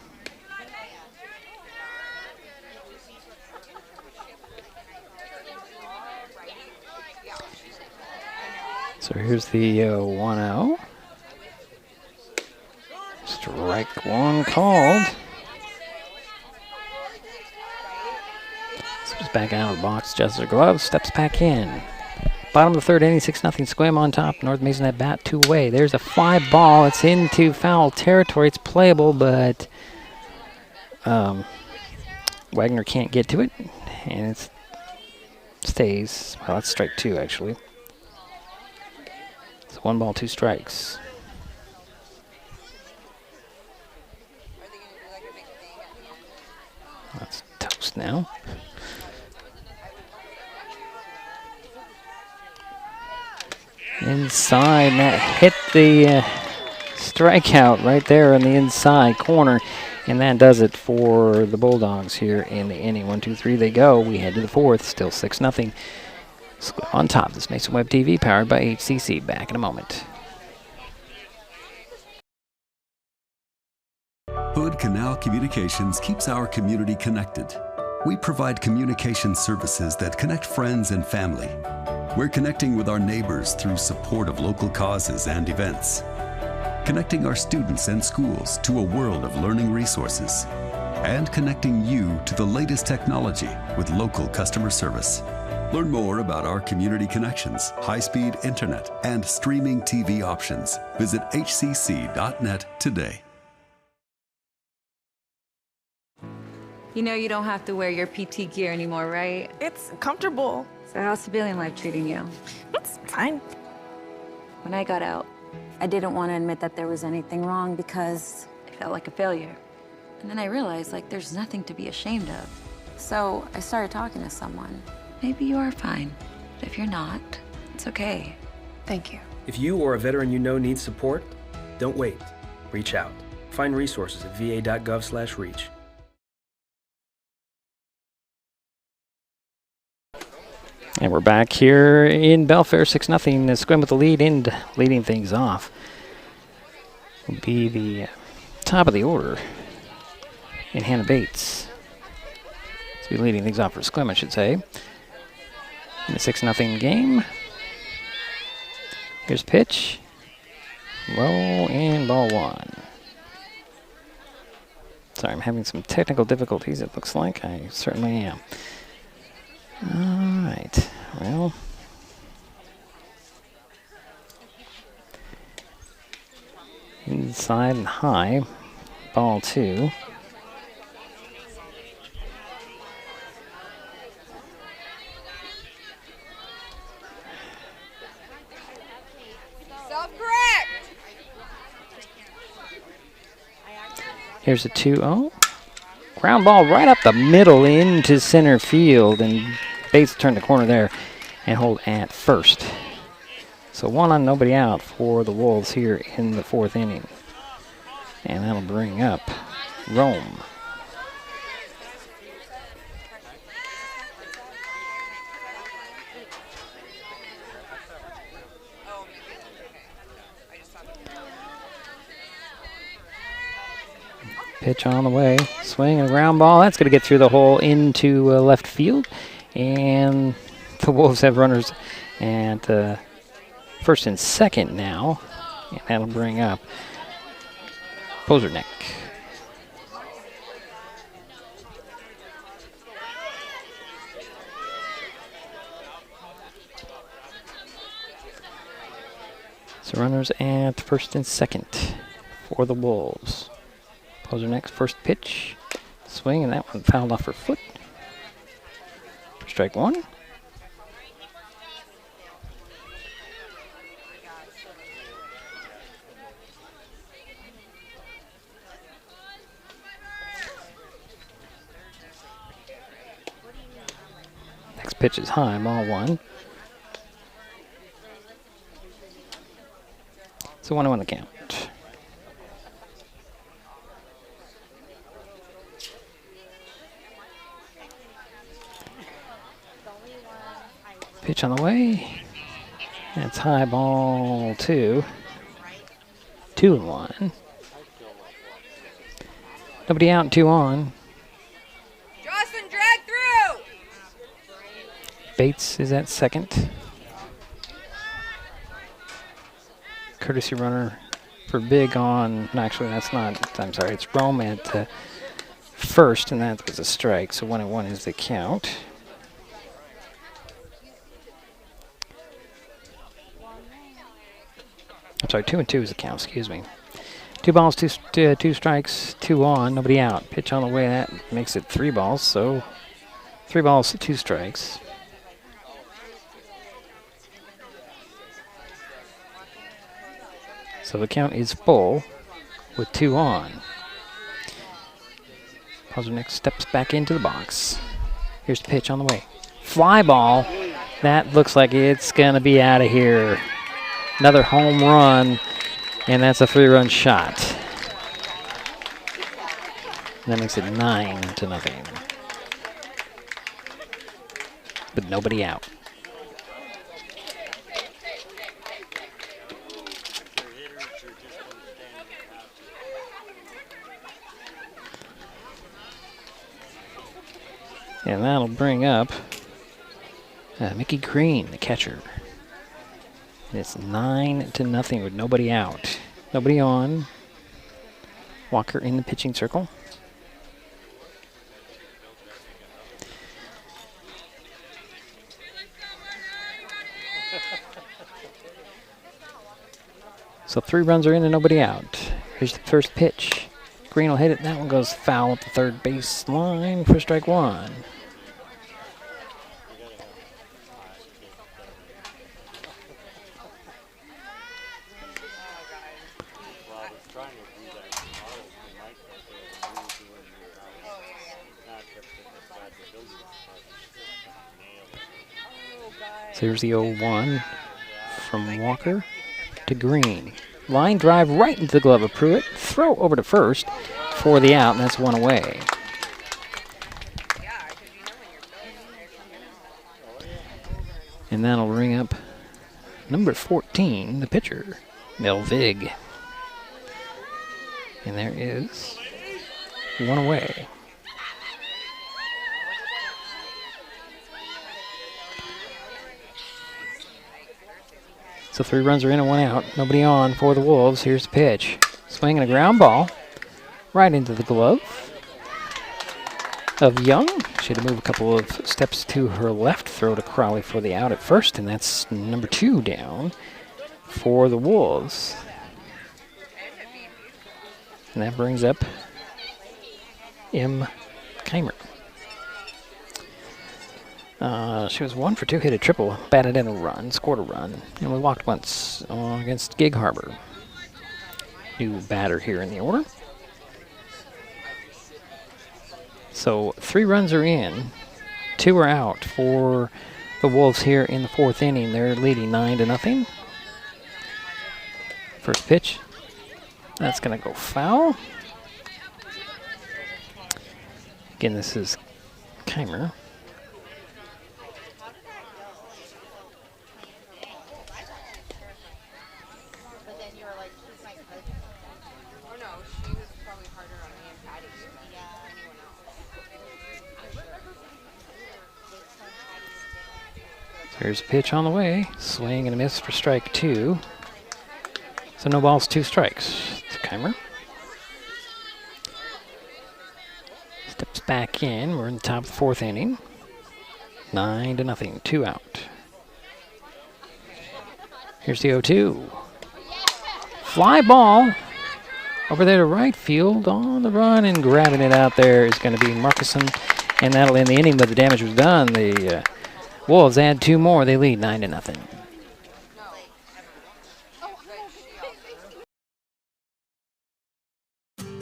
So here's the 1-0. Strike 1 called. Steps back out of the box, adjusts her gloves, steps back in. Bottom of the 3rd inning, 6-0 Sequim on top. North Mason at bat, 2 away. There's a fly ball. It's into foul territory. It's playable, but Wagner can't get to it, and it stays. Well, that's strike 2, actually. So 1 ball, 2 strikes. That's toast now. Inside, and that hit the strikeout right there in the inside corner, and that does it for the Bulldogs here in the inning. 1, 2, 3, they go. We head to the 4th, still 6-0. On top, this Mason Web TV, powered by HCC. Back in a moment. Hood Canal Communications keeps our community connected. We provide communication services that connect friends and family. We're connecting with our neighbors through support of local causes and events, connecting our students and schools to a world of learning resources, and connecting you to the latest technology with local customer service. Learn more about our community connections, high-speed internet, and streaming TV options. Visit hcc.net today. You know you don't have to wear your PT gear anymore, right? It's comfortable. So how's civilian life treating you? It's fine. When I got out, I didn't want to admit that there was anything wrong because it felt like a failure. And then I realized, like, there's nothing to be ashamed of. So I started talking to someone. Maybe you are fine, but if you're not, it's okay. Thank you. If you or a veteran you know needs support, don't wait. Reach out. Find resources at va.gov/reach. And we're back here in Belfair, 6-0. Sequim with the lead, and leading things off will be the top of the order in Hannah Bates. To be leading things off for Sequim, I should say. In the 6-0 game. Here's pitch. Low and ball 1. Sorry, I'm having some technical difficulties, it looks like. I certainly am. All right, well, inside and high, ball 2. Here's a 2-0. Ground ball right up the middle into center field, and Bates turned the corner there and hold at first. So 1 on, nobody out for the Wolves here in the 4th inning. And that'll bring up Rome. Pitch on the way, swing and a ground ball. That's going to get through the hole into left field. And the Wolves have runners at first and second now. And that'll bring up Posernek. So runners at first and second for the Wolves. Posernek's first pitch, swing, and that one fouled off her foot. Strike 1. Next pitch is high, ball 1. So 1-0 on the count. Pitch on the way. That's high, ball 2. 2-1. Nobody out, 2 on. Jocelyn, drag through! Bates is at second. Courtesy runner for Big on, no, actually that's not, I'm sorry, it's Rome at first, and that was a strike, so 1-1 is the count. I'm sorry, 2-2 is the count, excuse me. 2 balls, two strikes, 2 on, nobody out. Pitch on the way, that makes it 3 balls, so 3 balls, 2 strikes. So the count is full with 2 on. Posernek steps back into the box. Here's the pitch on the way. Fly ball. That looks like it's going to be out of here. Another home run, and that's a 3-run shot. That makes it 9-0. With nobody out. And that'll bring up Mickey Green, the catcher. And it's 9-0 with nobody out. Nobody on. Walker in the pitching circle. So 3 runs are in and nobody out. Here's the first pitch. Green will hit it. That one goes foul at the third base line for strike 1. So here's the 0-1 from Walker to Green. Line drive right into the glove of Pruitt. Throw over to first for the out, and that's 1 away. And that'll ring up number 14, the pitcher, Melvig. And there is 1 away. So 3 runs are in and 1 out. Nobody on for the Wolves. Here's the pitch. Swing and a ground ball right into the glove of Young. She had to move a couple of steps to her left. Throw to Crowley for the out at first, and that's number 2 down for the Wolves. And that brings up M. Keimer. She was 1 for 2, hit a triple, batted in a run, scored a run, and we walked once against Gig Harbor. New batter here in the order. So 3 runs are in, 2 are out for the Wolves here in the 4th inning. They're leading 9-0. First pitch. That's going to go foul. Again, this is Keimer. Here's a pitch on the way. Swing and a miss for strike 2. So no balls, 2 strikes to Keimer. Steps back in. We're in the top of the 4th inning. 9-0, 2 out. Here's the 0-2. Fly ball over there to right field on the run, and grabbing it out there is going to be Markison, and that'll end the inning, but the damage was done. The Wolves add 2 more. They lead 9-0.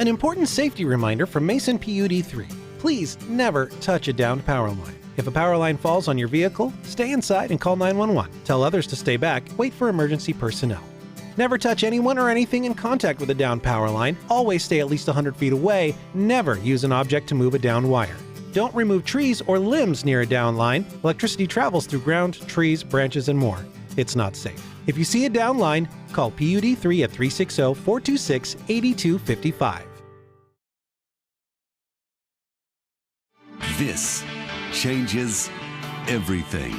An important safety reminder from Mason PUD 3. Please never touch a downed power line. If a power line falls on your vehicle, stay inside and call 911. Tell others to stay back. Wait for emergency personnel. Never touch anyone or anything in contact with a downed power line. Always stay at least 100 feet away. Never use an object to move a downed wire. Don't remove trees or limbs near a down line. Electricity travels through ground, trees, branches, and more. It's not safe. If you see a down line, call PUD 3 at 360-426-8255. This changes everything.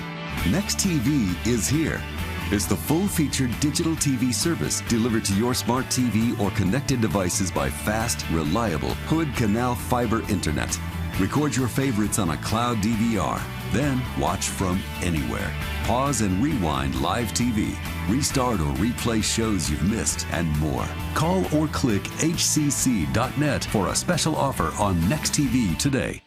Next TV is here. It's the full-featured digital TV service delivered to your smart TV or connected devices by fast, reliable Hood Canal fiber internet. Record your favorites on a cloud DVR, then watch from anywhere. Pause and rewind live TV, restart or replay shows you've missed, and more. Call or click hcc.net for a special offer on Next TV today.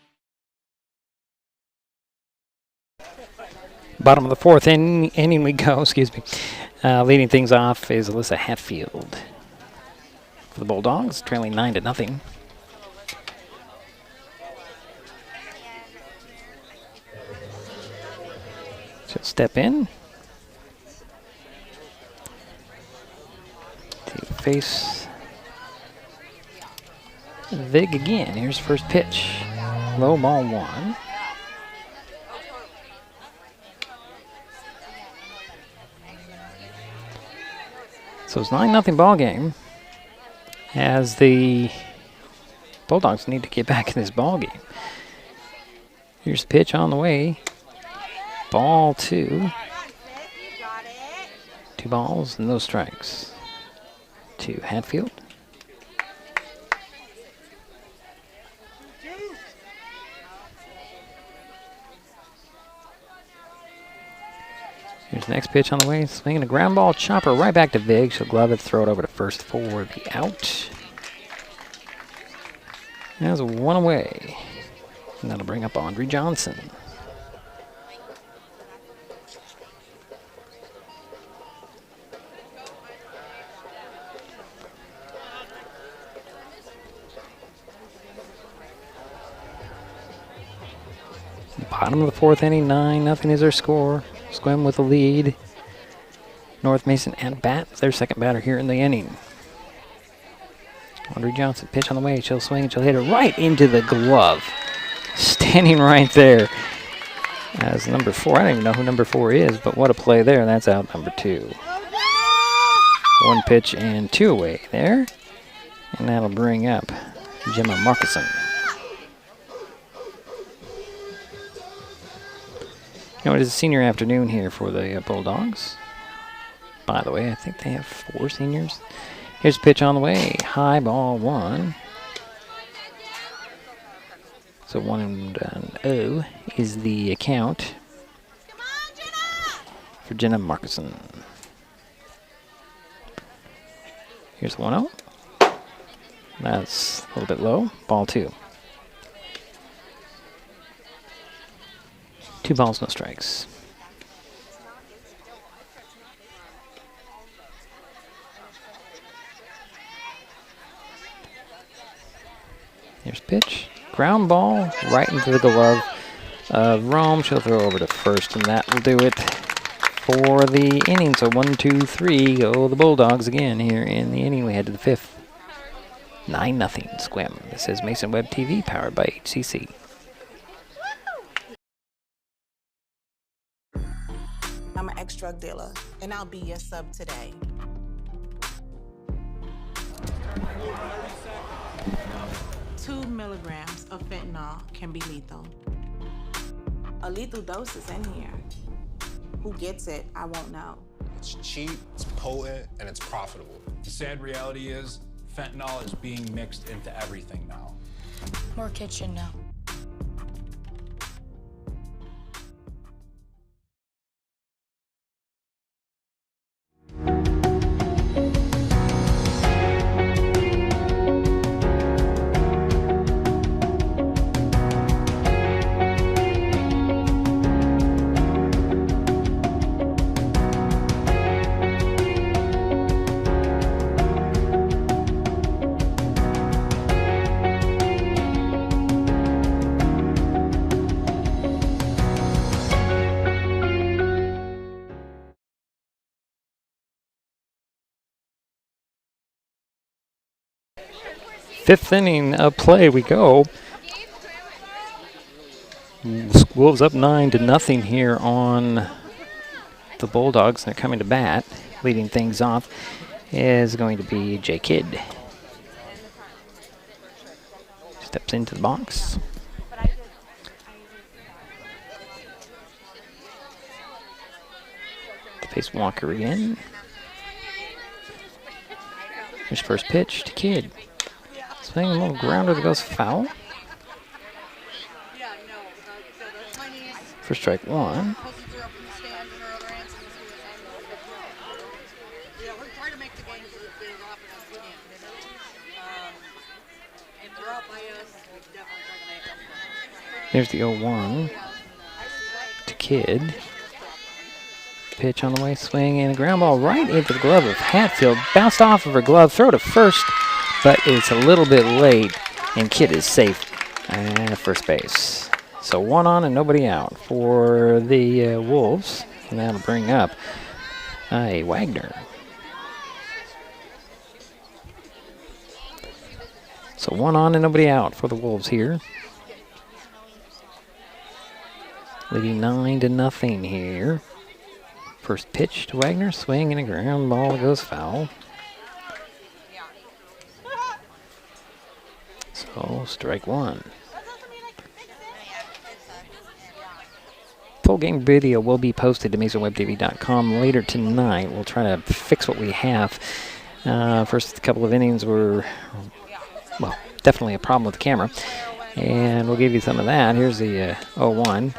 Bottom of the 4th inning we go, excuse me. Leading things off is Alyssa Hatfield for the Bulldogs, trailing 9-0. She'll step in to face Vig again. Here's first pitch. Low ball 1. So it's 9-0 ball game as the Bulldogs need to get back in this ball game. Here's the pitch on the way. Ball 2. 2 balls and no strikes to Hatfield. Here's the next pitch on the way. Swinging a ground ball chopper right back to Vig. She'll glove it, throw it over to first for the out. That's 1 away. And that'll bring up Audrey Johnson. Bottom of the 4th inning, 9-0 is their score. Sequim with the lead. North Mason at bat, their second batter here in the inning. Audrey Johnson, pitch on the way. She'll swing, she'll hit it right into the glove. Standing right there as number 4. I don't even know who number 4 is, but what a play there. That's out number 2. 1 pitch and 2 away there. And that'll bring up Gemma Markison. You know, it is a senior afternoon here for the Bulldogs. By the way, I think they have 4 seniors. Here's a pitch on the way. High ball 1. So 1-0 is the count for Jenna Markison. Here's 1-0. That's a little bit low. Ball 2. 2 balls, no strikes. Here's pitch. Ground ball right into the glove of Rome. She'll throw over to first, and that will do it for the inning. So 1, 2, 3 go the Bulldogs again here in the inning. We head to the 5th. 9-0 Sequim. This is Mason Web TV, powered by HCC. I'm an ex-drug dealer, and I'll be your sub today. Two milligrams of fentanyl can be lethal. A lethal dose is in here. Who gets it, I won't know. It's cheap, it's potent, and it's profitable. The sad reality is, fentanyl is being mixed into everything now. More kitchen now. Fifth inning of play we go. Wolves up 9-0 here on the Bulldogs. They're coming to bat. Leading things off is going to be Jay Kidd. Steps into the box. Face Walker again. Here's first pitch to Kidd. Swing, a little grounder that goes foul. For strike one. There's the 0-1 to Kidd. Pitch on the way, swing, and a ground ball right into the glove of Hatfield. Bounced off of her glove, throw to first, but it's a little bit late, and Kidd is safe at first base. So 1 on and nobody out for the Wolves, and that'll bring up Wagner. So 1 on and nobody out for the Wolves here. Leading 9-0 here. First pitch to Wagner, swing and a ground ball that goes foul. So strike one. Full game video will be posted to MasonWebTV.com later tonight. We'll try to fix what we have. First couple of innings were, well, definitely a problem with the camera. And we'll give you some of that. Here's the 0-1.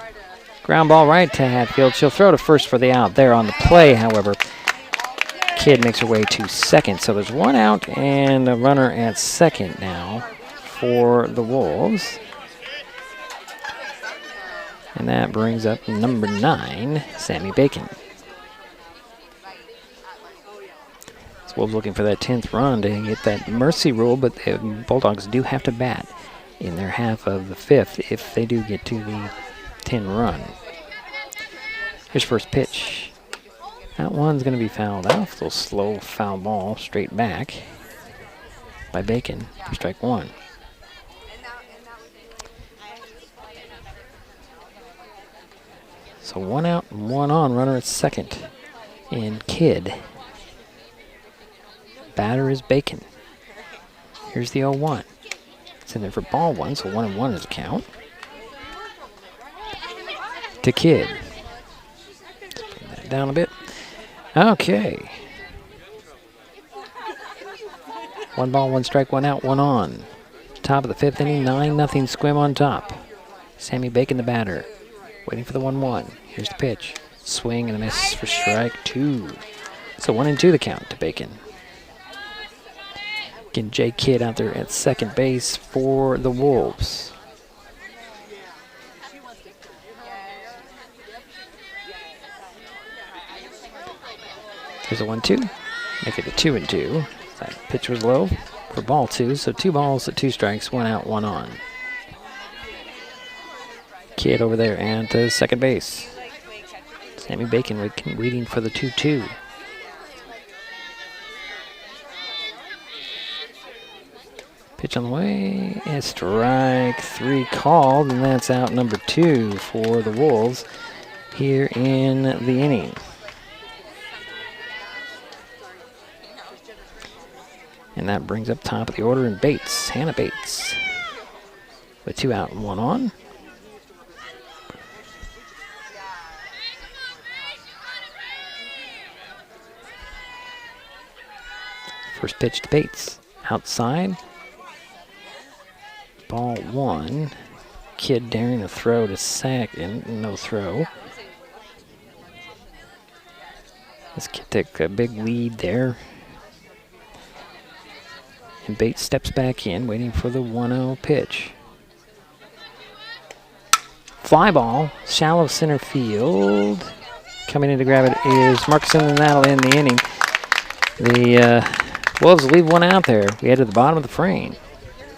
Ground ball right to Hatfield. She'll throw to first for the out there on the play, however. Kidd makes her way to second. So there's 1 out and a runner at second now for the Wolves. And that brings up number 9, Sammy Bacon. So Wolves looking for that 10th run to get that mercy rule, but the Bulldogs do have to bat in their half of the 5th if they do get to the 10 run. Here's first pitch. That one's going to be fouled out. A little slow foul ball straight back by Bacon for strike one. So 1 out and 1 on. Runner at second. And Kidd. Batter is Bacon. Here's the 0-1. It's in there for ball one, so 1-1 is the count. To Kidd. Let's bring that down a bit. Okay. 1 ball, 1 strike, 1 out, 1 on. Top of the 5th inning, 9-0 Sequim on top. Sammy Bacon, the batter. Waiting for the 1-1. Here's the pitch. Swing and a miss for strike 2. So 1-2 the count to Bacon. Again, Jay Kidd out there at second base for the Wolves. Here's a 1-2. Make it a 2-2. That pitch was low for ball 2, so 2 balls at 2 strikes, 1 out, 1 on. Kidd over there at second base. Sammy Bacon waiting for the 2-2. Pitch on the way, and strike 3 called, and that's out number 2 for the Wolves here in the inning. And that brings up top of the order in Bates, Hannah Bates, with 2 out and 1 on. First pitch to Bates, outside. Ball 1. Kidd daring to throw to second, no throw. This kid took a big lead there. And Bates steps back in, waiting for the 1-0 pitch. Fly ball, shallow center field. Coming in to grab it is Markson, and that'll end the inning. The Wolves leave one out there. We head to the bottom of the frame.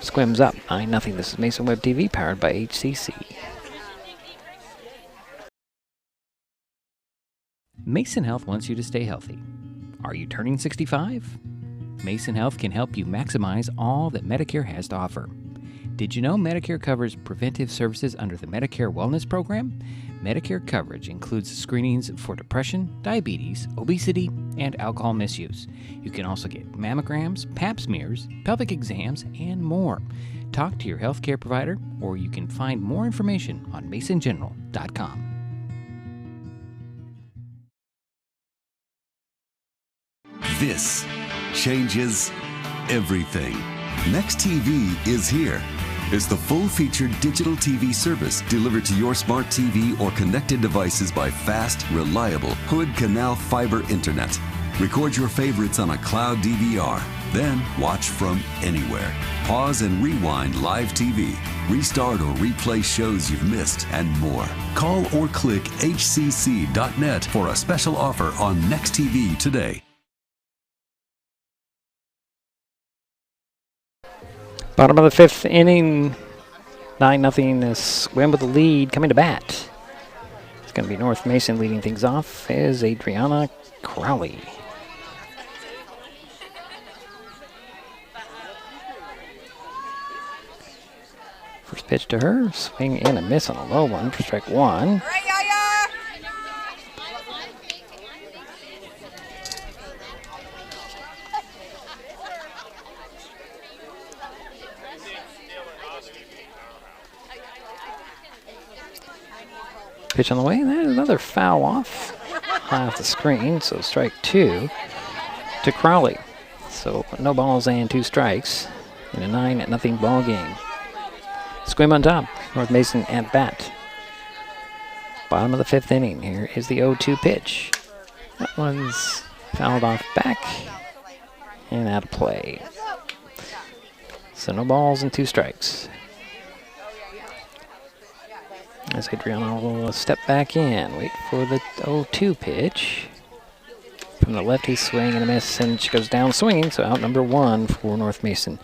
Sequim's up 9-0. This is Mason Web TV, powered by HCC. Mason Health wants you to stay healthy. Are you turning 65? Mason Health can help you maximize all that Medicare has to offer. Did you know Medicare covers preventive services under the Medicare Wellness Program? Medicare coverage includes screenings for depression, diabetes, obesity, and alcohol misuse. You can also get mammograms, pap smears, pelvic exams, and more. Talk to your healthcare provider, or you can find more information on masongeneral.com. This changes everything. Next TV is here. It's the full-featured digital TV service delivered to your smart TV or connected devices by fast, reliable Hood Canal fiber internet. Record your favorites on a cloud DVR, then watch from anywhere. Pause and rewind live TV, restart or replay shows you've missed, and more. Call or click hcc.net for a special offer on Next TV today. Bottom of the 5th inning, 9-0. Sequim with the lead, coming to bat. It's going to be North Mason leading things off is Adriana Crowley. First pitch to her, swing and a miss on a low one for strike 1. Pitch on the way, that is another foul off. High off the screen, so strike 2 to Crowley. So no balls and 2 strikes in a 9-0 ball game. Sequim on top, North Mason at bat. Bottom of the 5th inning, here is the 0-2 pitch. That one's fouled off back and out of play. So no balls and 2 strikes. As Adriana will step back in, wait for the 0-2 pitch. From the lefty, swing and a miss, and she goes down swinging, so out number 1 for North Mason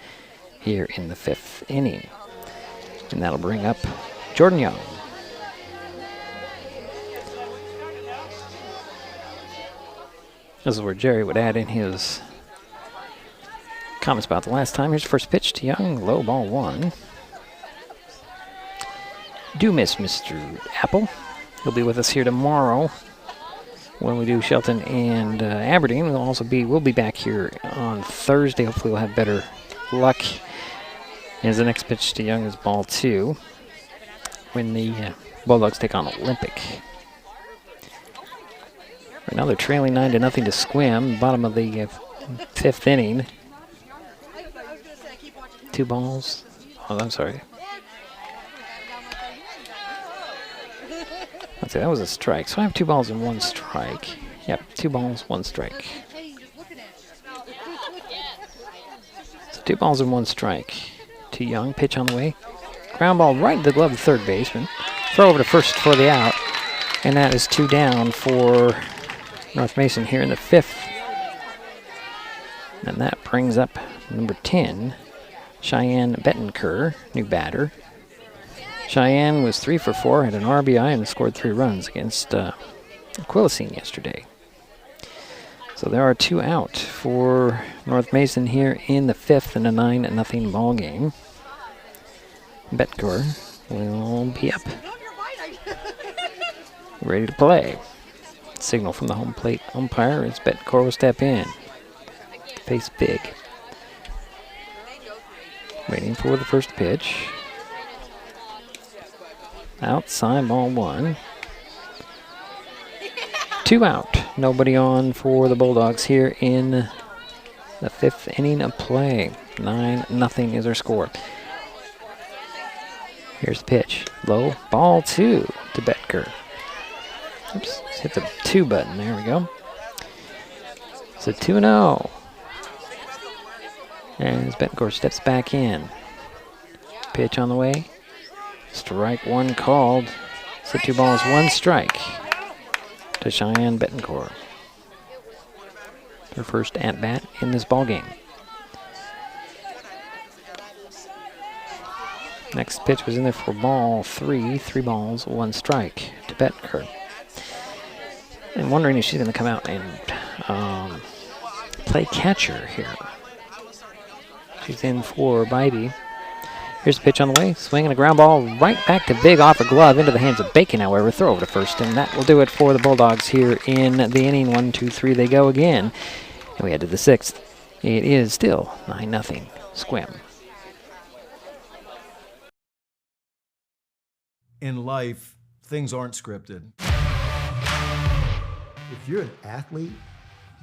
here in the 5th inning. And that'll bring up Jordan Young. This is where Jerry would add in his comments about the last time. Here's the first pitch to Young, low ball 1. Do miss Mr. Apple. He'll be with us here tomorrow when we do Shelton and Aberdeen. We'll be back here on Thursday. Hopefully we'll have better luck. As the next pitch to Young is ball 2 when the Bulldogs take on Olympic. Right now they're trailing 9-0 to Sequim. Bottom of the 5th inning. 2 balls. Oh, I'm sorry. Let's see, that was a strike. So I have 2 balls and 1 strike. Yep, 2 balls, 1 strike. So 2 balls and 1 strike. To Young, pitch on the way. Ground ball right in the glove of the third baseman. Throw over to first for the out. And that is 2 down for North Mason here in the 5th. And that brings up number 10, Cheyenne Bettencourt, new batter. Cheyenne was 3 for 4, had an RBI, and scored 3 runs against Quilcene yesterday. So there are 2 out for North Mason here in the 5th in a 9-0 ball game. Betcor will be up, ready to play. Signal from the home plate umpire as Betcor will step in. Face big. Waiting for the first pitch. Outside, ball 1. 2 out. Nobody on for the Bulldogs here in the 5th inning of play. 9-0 is our score. Here's the pitch. Low. Ball 2 to Betker. Oops. Hit the 2 button. There we go. So 2-0. As Betker steps back in. Pitch on the way. Strike 1 called. So 2 balls, 1 strike to Cheyenne Bettencourt. Her first at-bat in this ball game. Next pitch was in there for ball 3. 3 balls, 1 strike to Bettencourt. And wondering if she's going to come out and play catcher here. She's in for Bybee. Here's the pitch on the way. Swinging a ground ball right back to Big off a glove into the hands of Bacon, however. Throw over to first, and that will do it for the Bulldogs here in the inning. 1, 2, 3, they go again. And we head to the 6th. It is still 9-0 Sequim. In life, things aren't scripted. If you're an athlete,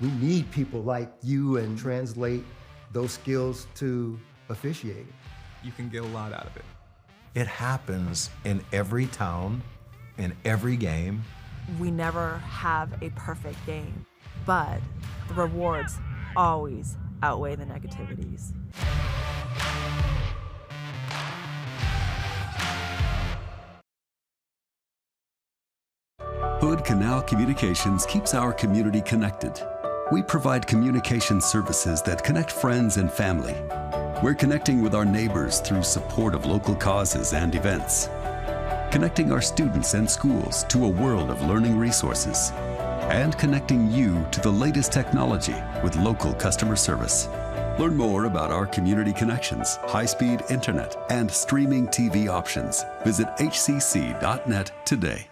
we need people like you and translate those skills to officiating. You can get a lot out of it. It happens in every town, in every game. We never have a perfect game, but the rewards always outweigh the negativities. Hood Canal Communications keeps our community connected. We provide communication services that connect friends and family. We're connecting with our neighbors through support of local causes and events. Connecting our students and schools to a world of learning resources. And connecting you to the latest technology with local customer service. Learn more about our community connections, high-speed internet, and streaming TV options. Visit hcc.net today.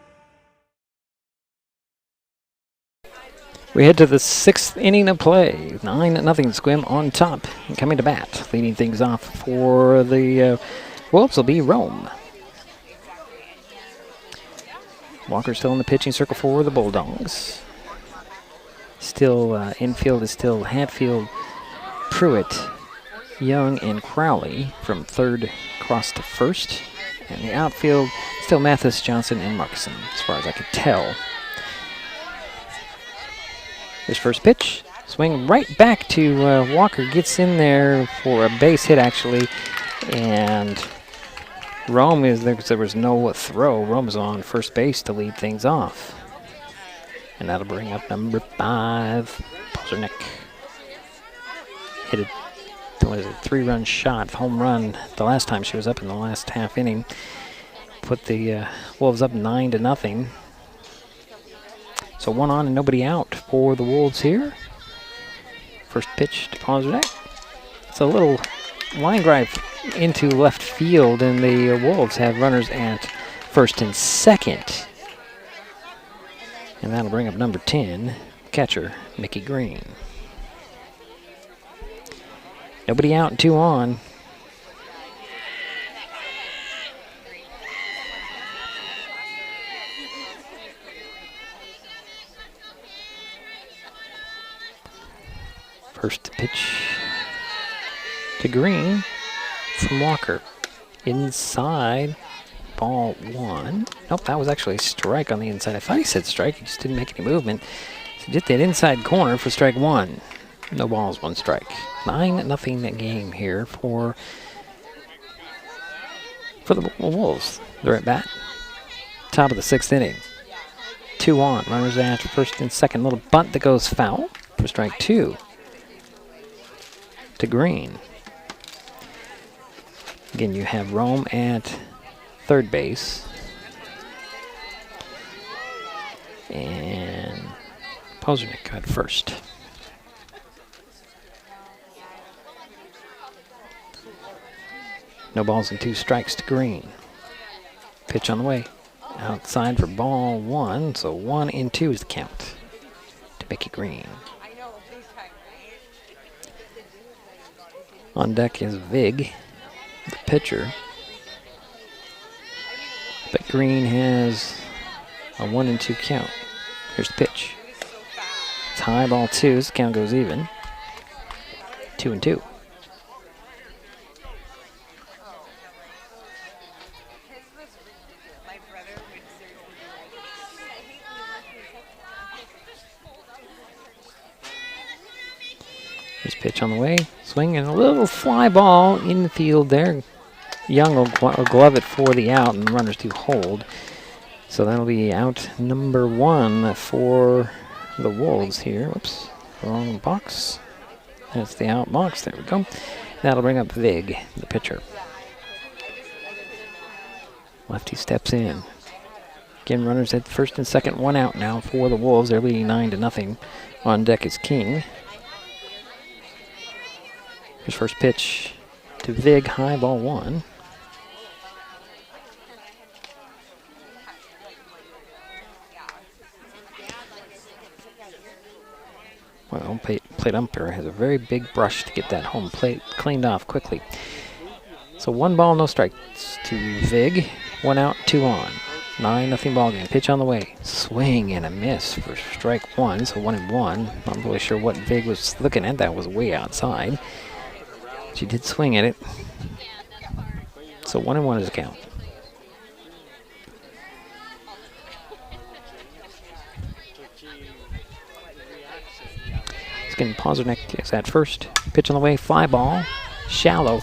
We head to the 6th inning of play. 9-0 Sequim on top and coming to bat. Leading things off for the Wolves will be Rome. Walker still in the pitching circle for the Bulldogs. Still infield is still Hatfield, Pruitt, Young, and Crowley from 3rd across to 1st. And the outfield still Mathis, Johnson, and Markson, as far as I could tell. His first pitch, swing right back to Walker, gets in there for a base hit actually, and Rome is there because there was no throw. Rome is on first base to lead things off. And that'll bring up number 5, Polzernick. Hit a 3-run shot, home run the last time she was up in the last half inning. Put the Wolves up 9-0. So 1 on and nobody out for the Wolves here. First pitch to Polzernick. It's a little line drive into left field, and the Wolves have runners at 1st and 2nd. And that'll bring up number 10, catcher Mickey Green. Nobody out and 2 on. First pitch to Green from Walker. Inside, ball 1. Nope, that was actually a strike on the inside. I thought he said strike, he just didn't make any movement. So just that inside corner for strike 1. No balls, 1 strike. 9-0 game here for the Wolves. They're at bat. Top of the 6th inning. 2 on, runners at 1st and 2nd. Little bunt that goes foul for strike 2. To Green. Again, you have Rome at third base. And Pozernik at first. No balls and 2 strikes to Green. Pitch on the way. Outside for ball 1, so 1-2 is the count to Mickey Green. On deck is Vig, the pitcher. But Green has a 1-2 count. Here's the pitch. It's high, ball 2, so the count goes even. 2-2. Here's pitch on the way. Swing and a little fly ball in the field there. Young will glove it for the out, and the runners do hold. So that'll be out number 1 for the Wolves here. Whoops, wrong box. That's the out box. There we go. That'll bring up Vig, the pitcher. Lefty steps in. Again, runners at first and second, 1 out now for the Wolves. They're leading 9-0. On deck is King. Here's first pitch to Vig, high, ball 1. Well, plate umpire has a very big brush to get that home plate cleaned off quickly. So 1 ball, no strikes to Vig. 1 out, 2 on. 9-0 ball game. Pitch on the way. Swing and a miss for strike 1. So 1-1. Not really sure what Vig was looking at. That was way outside. She did swing at it. So 1-1 is the count. Pozernik is at first. Pitch on the way, fly ball, shallow.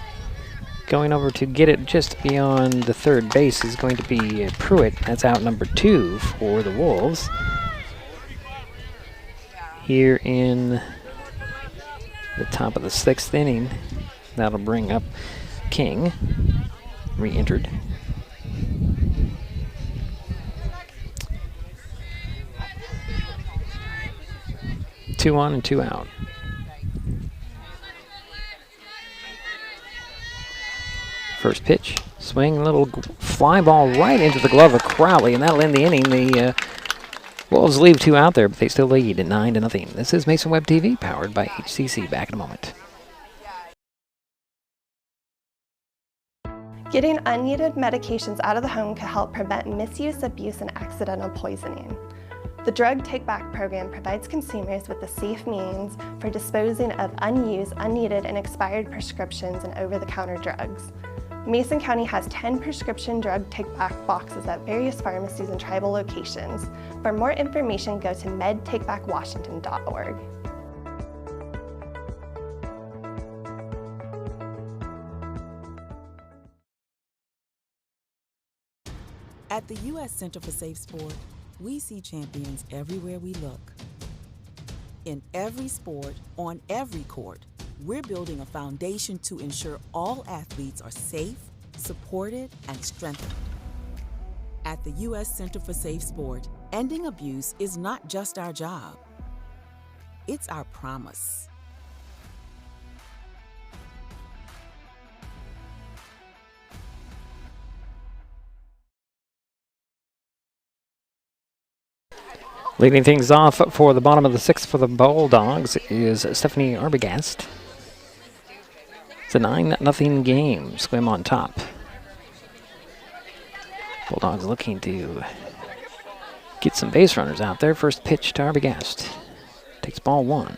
Going over to get it just beyond the third base is going to be Pruitt. That's out number 2 for the Wolves. Here in the top of the 6th inning, that'll bring up King, re-entered. Two on and 2 out. First pitch, swing, little fly ball right into the glove of Crowley, and that'll end the inning. The Wolves leave 2 out there, but they still lead at 9-0. This is Mason Web TV, powered by HCC. Back in a moment. Getting unneeded medications out of the home can help prevent misuse, abuse, and accidental poisoning. The Drug Take Back program provides consumers with a safe means for disposing of unused, unneeded, and expired prescriptions and over-the-counter drugs. Mason County has 10 prescription drug take-back boxes at various pharmacies and tribal locations. For more information, go to medtakebackwashington.org. At the U.S. Center for Safe Sport, we see champions everywhere we look. In every sport, on every court, we're building a foundation to ensure all athletes are safe, supported, and strengthened. At the U.S. Center for Safe Sport, ending abuse is not just our job, it's our promise. Leading things off for the bottom of the 6th for the Bulldogs is Stephanie Arbogast. It's a 9-0 game. Sequim on top. Bulldogs looking to get some base runners out there. First pitch to Arbogast. Takes ball 1.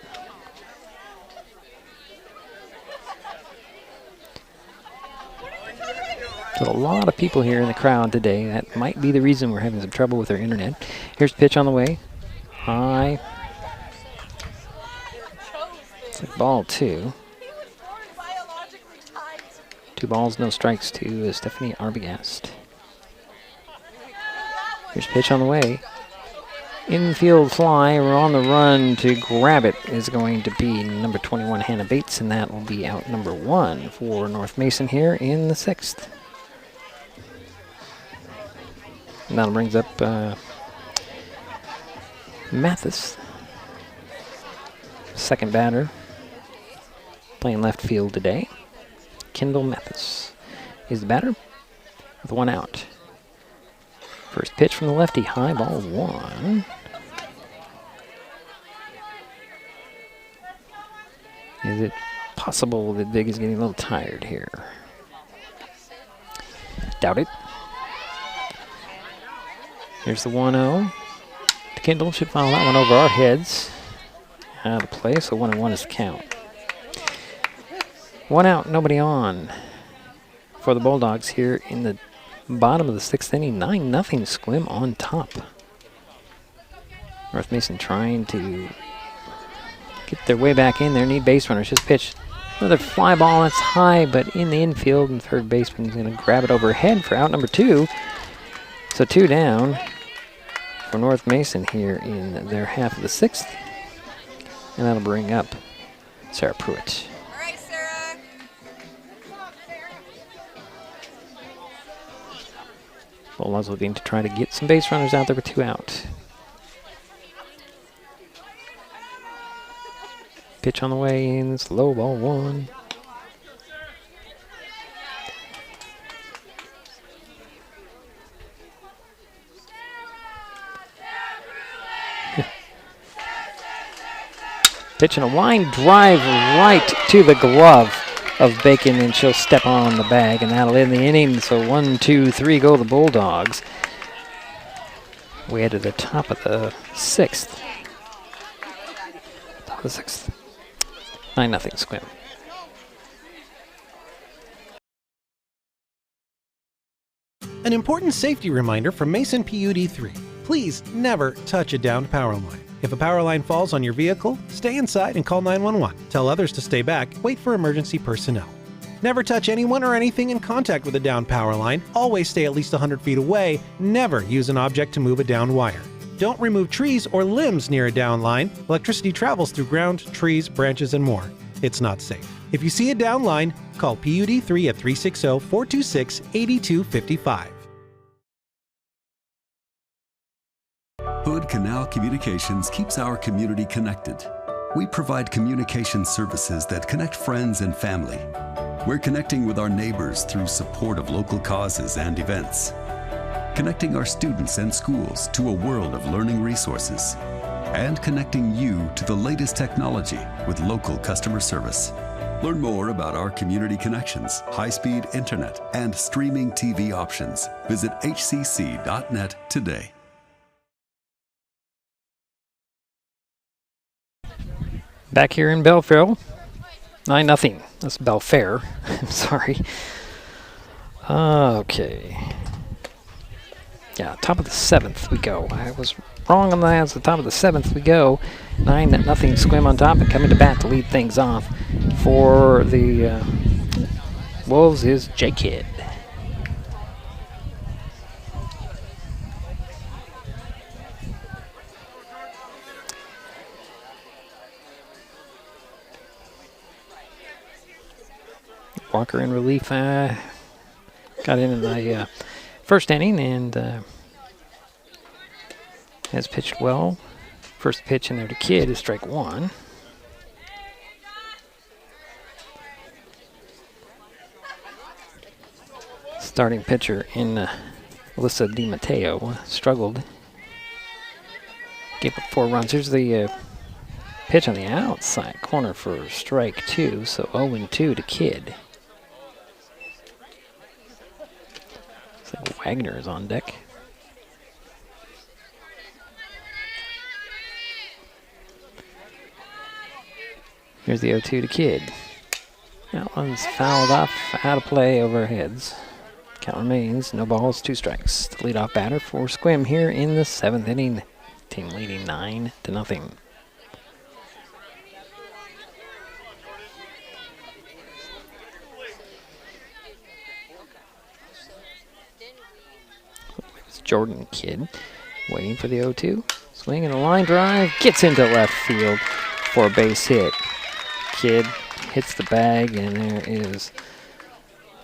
There's a lot of people here in the crowd today. That might be the reason we're having some trouble with our internet. Here's pitch on the way. High. It's like ball 2. 2 balls, no strikes to Stephanie Arbogast. Here's pitch on the way. Infield fly. We're on the run to grab it is going to be number 21, Hannah Bates, and that will be out number 1 for North Mason here in the 6th. And that brings up Mathis, second batter, playing left field today. Kendall Mathis is the batter with one out. First pitch from the lefty, high ball one. Is it possible that Big is getting a little tired here? Doubt it. Here's the 1-0. Kendall should foul that one over our heads. Out of play, so 1-1 is the count. One out, nobody on for the Bulldogs here in the bottom of the 6th inning. 9-0 Sequim on top. North Mason trying to get their way back in there. Need base runners. Just pitch another fly ball. That's high, but in the infield, and third baseman's going to grab it overhead for out number 2. So 2 down for North Mason here in their half of the 6th. And that'll bring up Sarah Pruitt. All right, Sarah. Bulldogs looking to try to get some base runners out there with 2 out. Pitch on the way in, it's low ball 1. Pitching a line drive right to the glove of Bacon, and she'll step on the bag, and that'll end the inning. So 1, 2, 3 go the Bulldogs. Way to the top of the 6th. Top of the 6th. 9-0 Sequim. An important safety reminder from Mason PUD 3. Please never touch a downed power line. If a power line falls on your vehicle, stay inside and call 911. Tell others to stay back, wait for emergency personnel. Never touch anyone or anything in contact with a downed power line. Always stay at least 100 feet away. Never use an object to move a downed wire. Don't remove trees or limbs near a downed line. Electricity travels through ground, trees, branches, and more. It's not safe. If you see a downed line, call PUD 3 at 360-426-8255. Hood Canal Communications keeps our community connected. We provide communication services that connect friends and family. We're connecting with our neighbors through support of local causes and events. Connecting our students and schools to a world of learning resources. And connecting you to the latest technology with local customer service. Learn more about our community connections, high-speed internet, and streaming TV options. Visit hcc.net today. Back here in Belfair, 9-0. That's Belfair. I'm sorry. Okay. Yeah, top of the 7th we go. I was wrong on that. It's the top of the 7th we go. 9-0 Sequim on top, and coming to bat to lead things off for the Wolves is J-Kid. Walker in relief got in the first inning and has pitched well. First pitch in there to Kidd is strike 1. Starting pitcher in Alyssa DiMatteo struggled. Gave up 4 runs. Here's the pitch on the outside corner for strike 2, so 0-2 to Kidd. Wagner is on deck. Here's the 0-2 to Kidd. That one's fouled off, out of play over our heads. Count remains, no balls, 2 strikes. The leadoff batter for Sequim here in the 7th inning. Team leading 9-0. Jordan Kidd waiting for the 0-2. Swinging a line drive, gets into left field for a base hit. Kidd hits the bag, and there is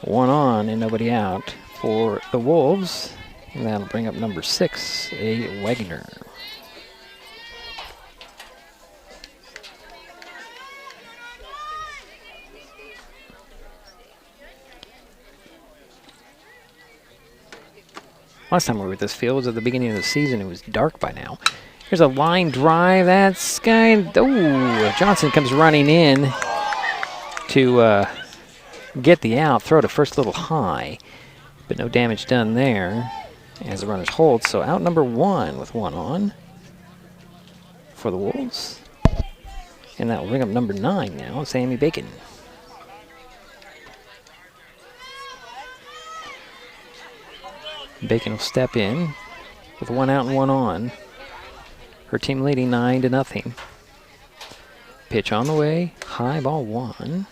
1 on and nobody out for the Wolves And that'll bring up number 6, a Wagner. Last time we were at this field was at the beginning of the season. It was dark by now. Here's a line drive. That's Johnson comes running in to get the out. Throw to first a little high, but no damage done there as the runners hold. So out number 1 with 1 on for the Wolves. And that will bring up number 9 now, Sammy Bacon. Bacon will step in with 1 out and 1 on. Her team leading 9-0. Pitch on the way, high ball 1.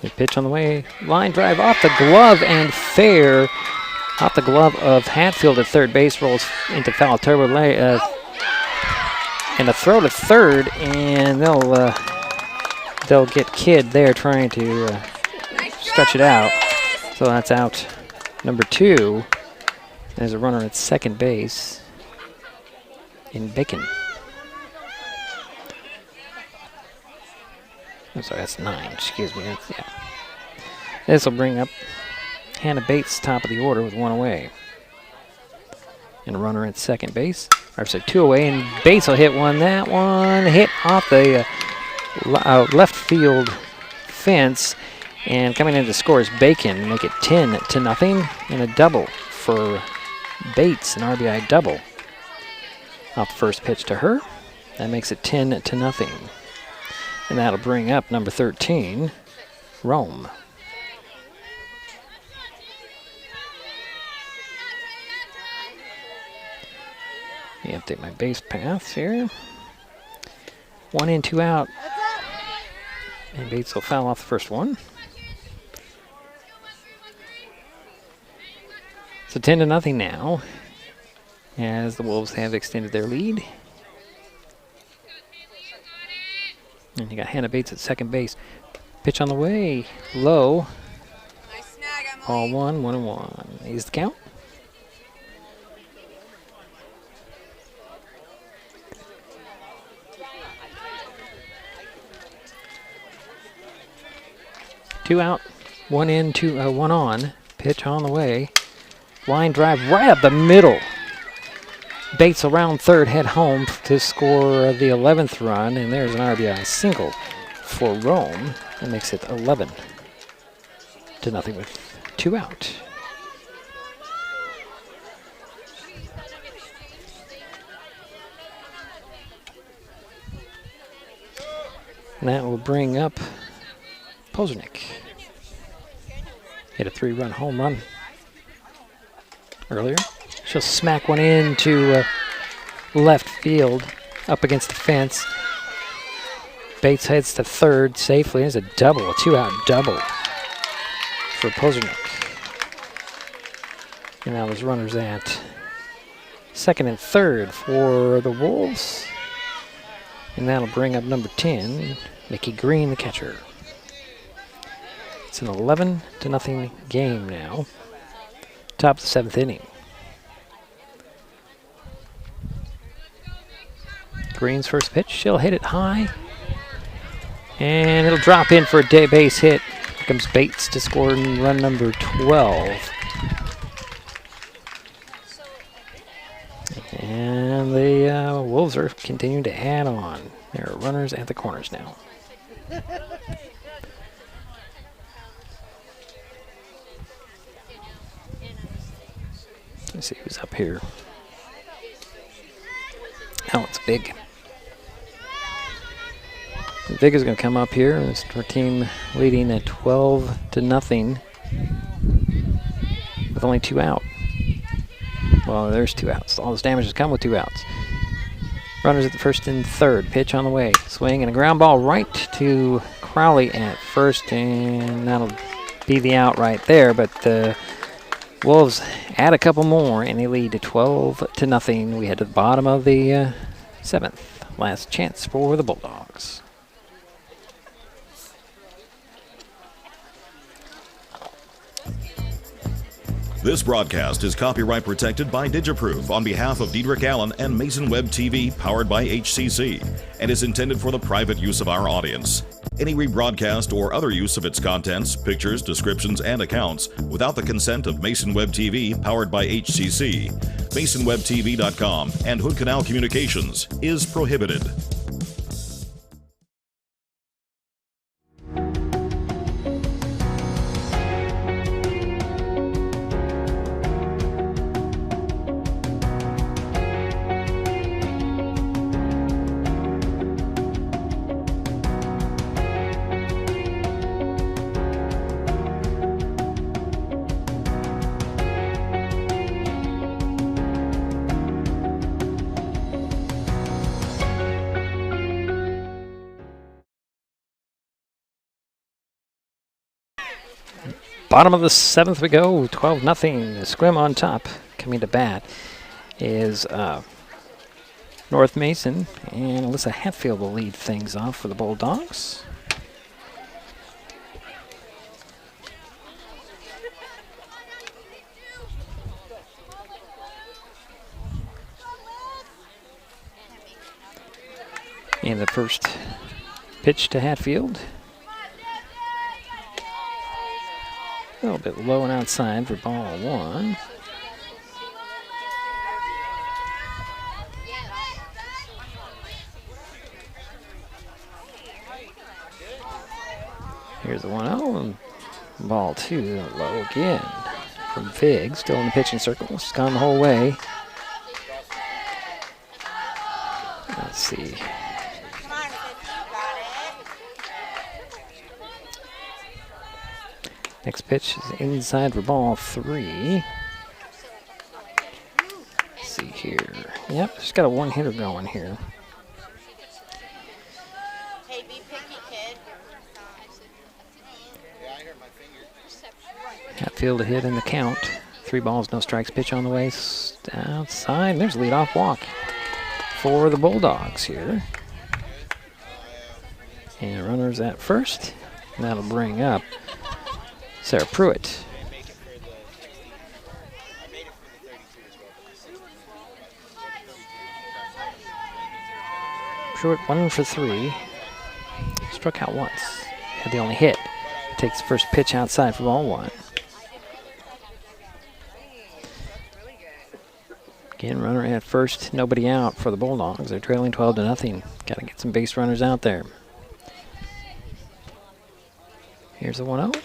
The pitch on the way, line drive off the glove and fair. Off the glove of Hatfield at third base, rolls into foul territory. And a throw to third, and they'll get Kidd there trying to stretch it out. So that's out number 2. There's a runner at second base in Bacon. I'm sorry, that's 9. Excuse me. Yeah. This will bring up Hannah Bates, top of the order, with 1 away. And a runner at second base. Or say 2 away, and Bates will hit one. That one hit off the left field fence. And coming in to score is Bacon, make it 10-0, and a double for Bates, an RBI double. Off the first pitch to her. That makes it 10-0. And that'll bring up number 13, Rome. Let me update my base paths here. 1 in, 2 out. And Bates will foul off the first one. So 10-0 now, as the Wolves have extended their lead. And you got Hannah Bates at second base. Pitch on the way, low. Ball 1, 1-1. Is the count. Two out, 1 in, 1 on. Pitch on the way. Line drive right up the middle. Bates around third, head home to score the 11th run, and there's an RBI single for Rome. That makes it 11-0 with 2 out. And that will bring up Pozernik. Hit a 3-run home run earlier. She'll smack one into left field up against the fence. Bates heads to third safely. There's a double, a 2-out double for Pozernik. And now there's runners at second and third for the Wolves. And that'll bring up number 10, Mickey Green, the catcher. It's an 11-0 game now. Top of the 7th inning. Green's first pitch, she'll hit it high. And it'll drop in for a base hit. Here comes Bates to score run number 12. And the Wolves are continuing to add on. There are runners at the corners now. Let's see who's up here. Oh, it's Big. Big is going to come up here. It's our team leading at 12-0 with only 2 out. Well, there's 2 outs. All this damage has come with 2 outs. Runners at the first and third. Pitch on the way. Swing and a ground ball right to Crowley at first, and that'll be the out right there. But Wolves add a couple more, and they lead to 12-0. We head to the bottom of the 7th. Last chance for the Bulldogs. This broadcast is copyright protected by Digiproof on behalf of Diedrich Allen and Mason Web TV, powered by HCC, and is intended for the private use of our audience. Any rebroadcast or other use of its contents, pictures, descriptions, and accounts without the consent of Mason Web TV, powered by HCC, MasonWebTV.com, and Hood Canal Communications is prohibited. Bottom of the 7th we go, 12-0. The Sequim on top. Coming to bat is North Mason, and Alyssa Hatfield will lead things off for the Bulldogs. And the first pitch to Hatfield. A little bit low and outside for ball 1. Here's the 1-0, and ball 2, low again from Vig, still in the pitching circle. It's gone the whole way. Let's see. Next pitch is inside for ball 3. Let's see here. Yep, just got a one-hitter going here. Hey, be picky, kid. Hatfield to hit in the count. 3 balls, no strikes. Pitch on the way outside. There's a leadoff walk for the Bulldogs here. And runners at first. And that'll bring up Sarah Pruitt. Pruitt 1 for 3. Struck out once. Had the only hit. Takes the first pitch outside for ball 1. Again, runner at first. Nobody out for the Bulldogs. They're trailing 12-0. Got to get some base runners out there. Here's the 1-0.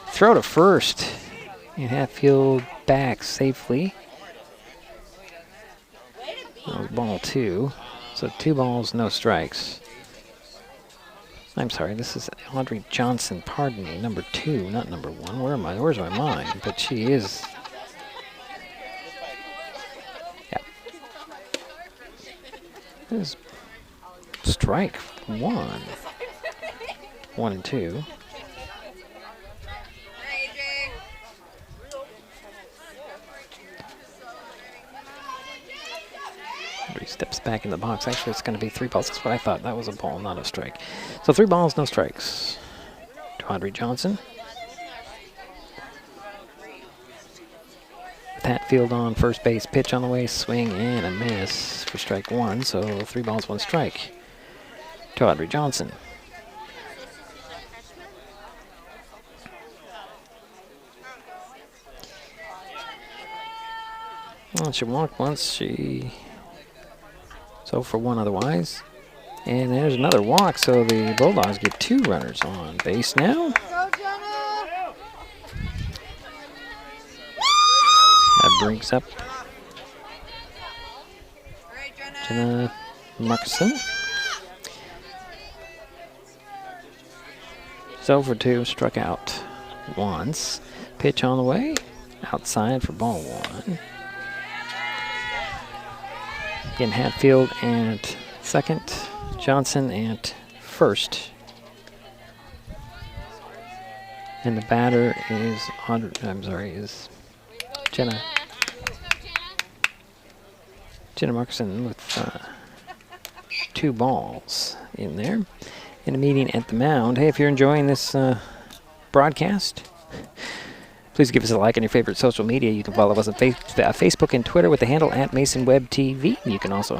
Throw to first, and Hatfield back safely. That was ball 2, so 2 balls, no strikes. I'm sorry, this is Audrey Johnson, pardon me, number 2, not number 1. Where am I? Where's my mind? But she is. Yeah. This is strike 1. 1 and 2. He steps back in the box. Actually, it's going to be 3 balls. That's what I thought. That was a ball, not a strike. So 3 balls, no strikes to Audrey Johnson. Hatfield on first base. Pitch on the way. Swing and a miss for strike 1. So 3 balls, 1 strike to Audrey Johnson. Well, she walked once. She... So for 1 otherwise. And there's another walk, so the Bulldogs get 2 runners on base now. That brings up Jenna Markson. So for 2, struck out once. Pitch on the way. Outside for ball 1. Again, Hatfield at second, Johnson at first. And the batter is Jenna Markson with 2 balls in there. In a meeting at the mound. Hey, if you're enjoying this broadcast, please give us a like on your favorite social media. You can follow us on Facebook and Twitter with the handle @MasonWebTV. You can also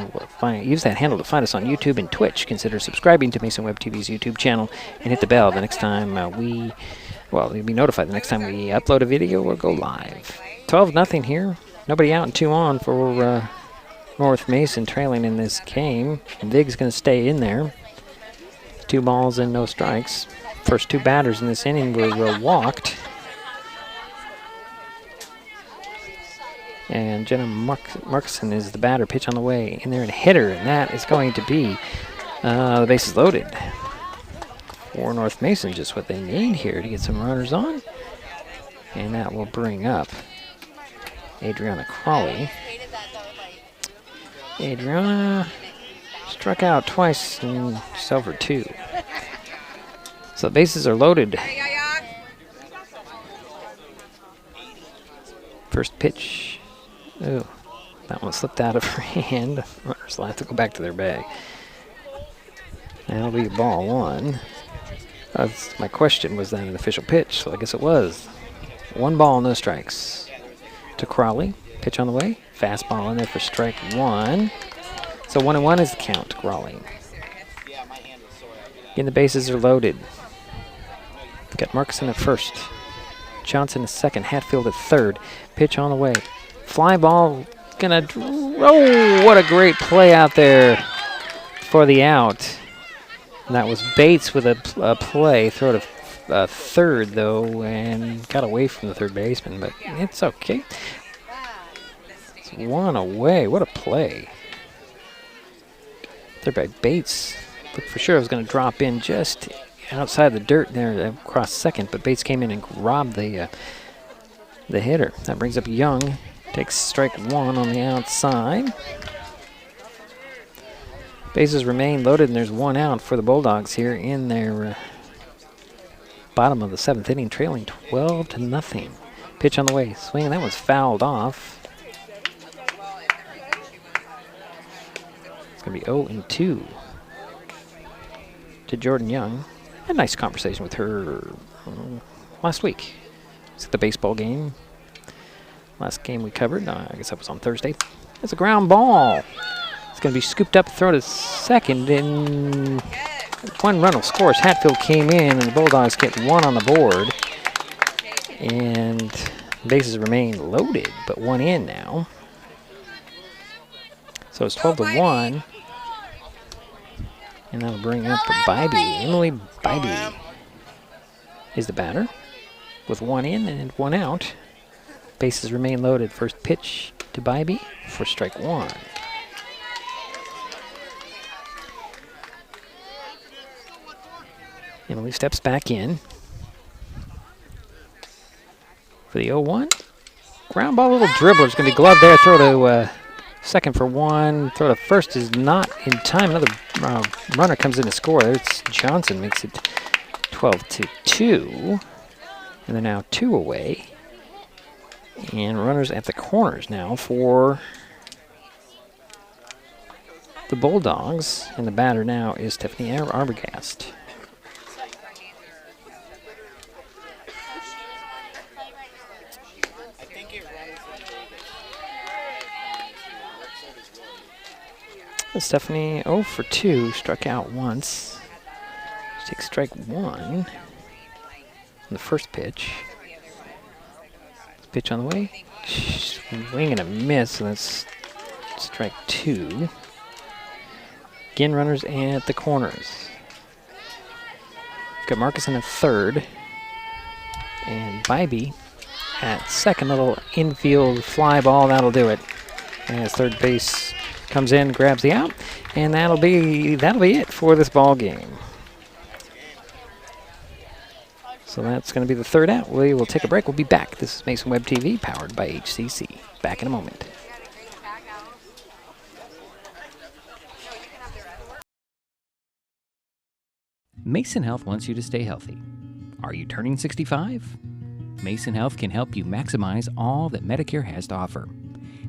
use that handle to find us on YouTube and Twitch. Consider subscribing to Mason Web TV's YouTube channel and hit the bell the next time you'll be notified the next time we upload a video or go live. 12-0 here. Nobody out and 2 on for North Mason trailing in this game. And Vig's going to stay in there. 2 balls and no strikes. First 2 batters in this inning were walked. And Jenna Markson is the batter. Pitch on the way. In there and a hitter. And that is going to be the bases loaded. For North Mason, just what they need here to get some runners on. And that will bring up Adriana Crawley. Adriana struck out twice and she's over 2. So the bases are loaded. First pitch. Oh, that one slipped out of her hand. Runners will have to go back to their bag. That'll be ball 1. My question, was that an official pitch? So I guess it was. 1 ball, no strikes. To Crawley. Pitch on the way. Fastball in there for strike 1. So 1-1 is the count to Crawley. Again, the bases are loaded. We've got Markson at first. Johnson at second. Hatfield at third. Pitch on the way. Fly ball. Oh, what a great play out there for the out. And that was Bates with a play. Throw to third, though, and got away from the third baseman, but it's okay. It's 1 away. What a play. Third by Bates. Looked for sure it was going to drop in just outside the dirt there across second, but Bates came in and robbed the hitter. That brings up Young. Takes strike 1 on the outside. Bases remain loaded, and there's 1 out for the Bulldogs here in their bottom of the 7th inning, trailing 12-0. Pitch on the way. Swing, and that was fouled off. It's going to be 0-2 to Jordan Young. A nice conversation with her last week. It's at the baseball game. Last game we covered, I guess that was on Thursday. It's a ground ball. It's going to be scooped up, throw to second, and 1 run will score as Hatfield came in, and the Bulldogs get 1 on the board. And bases remain loaded, but 1 in now. So it's 12-1. And that'll bring up Bybee. Emily Bybee is the batter with 1 in and 1 out. Bases remain loaded. First pitch to Bybee for strike 1. Emily steps back in for the 0-1. Ground ball, little dribbler. It's going to be gloved there. Throw to second for 1. Throw to first is not in time. Another runner comes in to score. There's Johnson, makes it 12-2. And they're now 2 away. And runners at the corners now for the Bulldogs. And the batter now is Stephanie Arbogast. Stephanie 0 for 2, struck out once. She takes strike 1 on the first pitch. Pitch on the way. Swing and a miss, and that's strike 2. Again, runners at the corners. We've got Markison at third, and Bybee at second. Little infield fly ball, that'll do it. As third base comes in, grabs the out, and that'll be it for this ball game. So that's going to be the 3rd out. We will take a break. We'll be back. This is Mason Web TV, powered by HCC. Back in a moment. Mason Health wants you to stay healthy. Are you turning 65? Mason Health can help you maximize all that Medicare has to offer.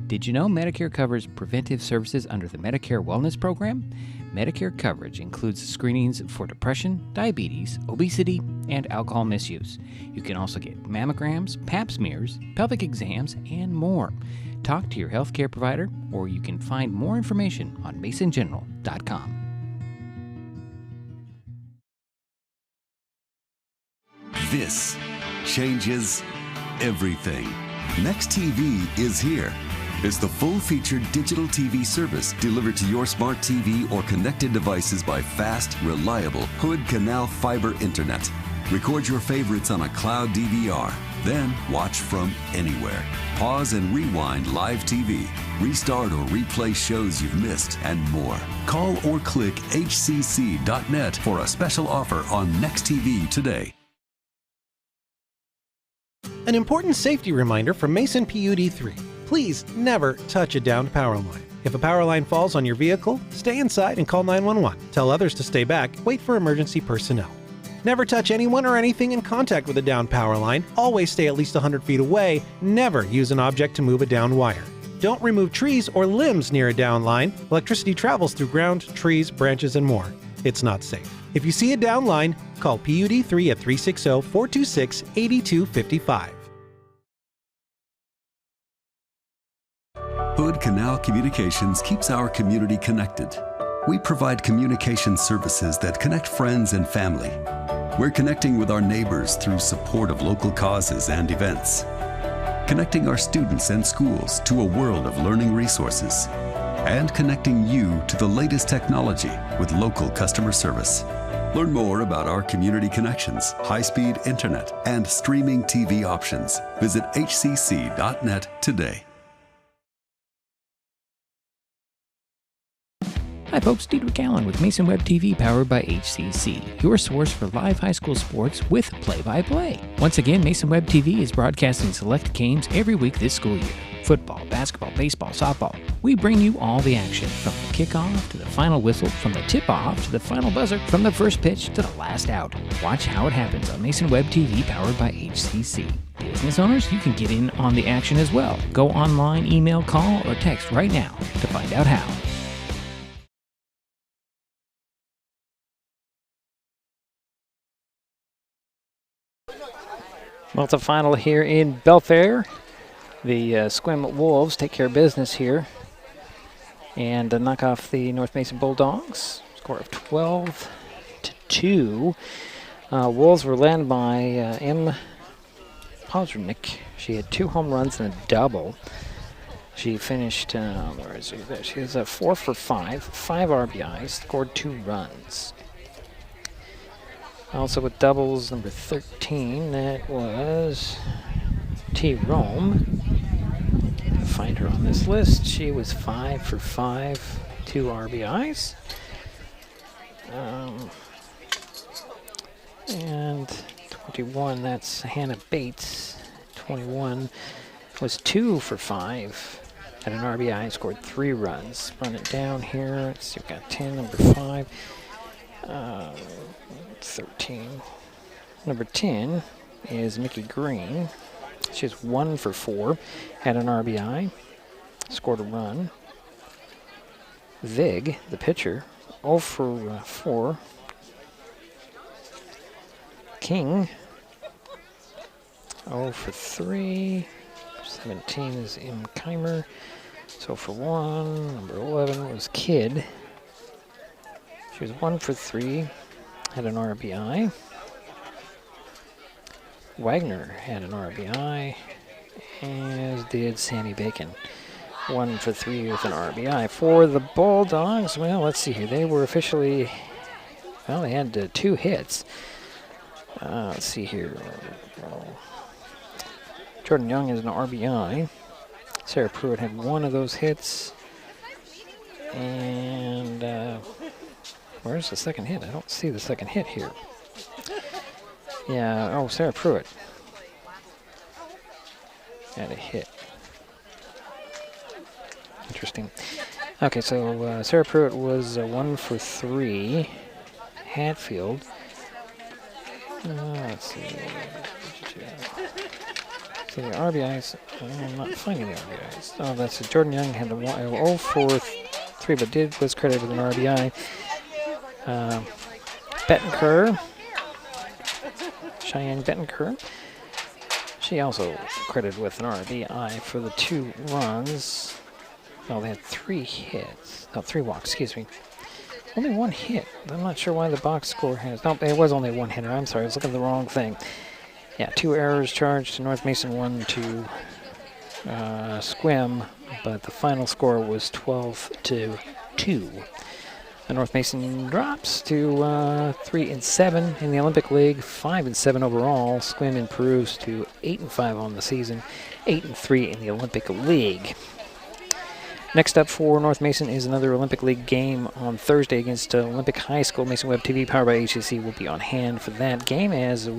Did you know Medicare covers preventive services under the Medicare Wellness Program? Medicare coverage includes screenings for depression, diabetes, obesity, and alcohol misuse. You can also get mammograms, pap smears, pelvic exams, and more. Talk to your healthcare provider, or you can find more information on masongeneral.com. This changes everything. Next TV is here. It's the full-featured digital TV service delivered to your smart TV or connected devices by fast, reliable Hood Canal fiber internet. Record your favorites on a cloud DVR, then watch from anywhere. Pause and rewind live TV, restart or replay shows you've missed, and more. Call or click hcc.net for a special offer on Next TV today. An important safety reminder from Mason PUD 3. Please never touch a downed power line. If a power line falls on your vehicle, stay inside and call 911. Tell others to stay back, wait for emergency personnel. Never touch anyone or anything in contact with a downed power line. Always stay at least 100 feet away. Never use an object to move a downed wire. Don't remove trees or limbs near a downed line. Electricity travels through ground, trees, branches, and more. It's not safe. If you see a downed line, call PUD 3 at 360-426-8255. Hood Canal Communications keeps our community connected. We provide communication services that connect friends and family. We're connecting with our neighbors through support of local causes and events. Connecting our students and schools to a world of learning resources. And connecting you to the latest technology with local customer service. Learn more about our community connections, high-speed internet, and streaming TV options. Visit hcc.net today. Hi folks, Diedrich Allen with Mason Web TV powered by HCC, your source for live high school sports with play-by-play. Once again, Mason Web TV is broadcasting select games every week this school year. Football, basketball, baseball, softball. We bring you all the action, from the kickoff to the final whistle, from the tip-off to the final buzzer, from the first pitch to the last out. Watch how it happens on Mason Web TV powered by HCC. Business owners, you can get in on the action as well. Go online, email, call, or text right now to find out how. Well, it's a final here in Belfair. The Sequim Wolves take care of business here and knock off the North Mason Bulldogs. Score of 12-2. Wolves were led by M. Pozernik. She had 2 home runs and a double. She finished, where is she? There. She was 4 for 5, 5 RBIs, scored 2 runs. Also with doubles, number 13, that was T. Rome. Find her on this list. She was 5 for 5, 2 RBIs. And 21, that's Hannah Bates. 21 was 2 for 5, had an RBI, scored 3 runs. Run it down here. Let's see, we've got 10, number 5. 13. Number 10 is Mickey Green. She's 1 for 4, had an RBI, scored a run. Vig, the pitcher, 0 for 4. King, 0 for 3. 17 is M. Keimer, 0 for 1. Number 11 was Kidd. She was 1 for 3, had an RBI. Wagner had an RBI, as did Sammy Bacon. 1 for 3 with an RBI. For the Bulldogs, well, let's see here. They were officially, well, they had 2 hits. Let's see here. Jordan Young has an RBI. Sarah Pruitt had 1 of those hits. And where's the second hit? I don't see the second hit here. Yeah, oh, Sarah Pruitt had a hit. Interesting. Okay, so Sarah Pruitt was 1 for 3. Hatfield Let's see. So the RBIs, I'm not finding the RBIs. Oh, that's it. Jordan Young had the 0 for 3, but was credited with an RBI. Bettencourt, Cheyenne Bettencourt, she also credited with an RBI for the 2 runs. Oh, they had 3 hits. Oh, 3 walks, excuse me. Only 1 hit. I'm not sure why the box score has... No, it was only 1 hitter. I'm sorry, I was looking at the wrong thing. Yeah, 2 errors charged to North Mason, 1 to Sequim, but the final score was 12-2. North Mason drops to 3-7 in the Olympic League, 5-7 overall. Sequim improves to 8-5 on the season, 8-3 in the Olympic League. Next up for North Mason is another Olympic League game on Thursday against Olympic High School. Mason Web TV, powered by HCC, will be on hand for that game as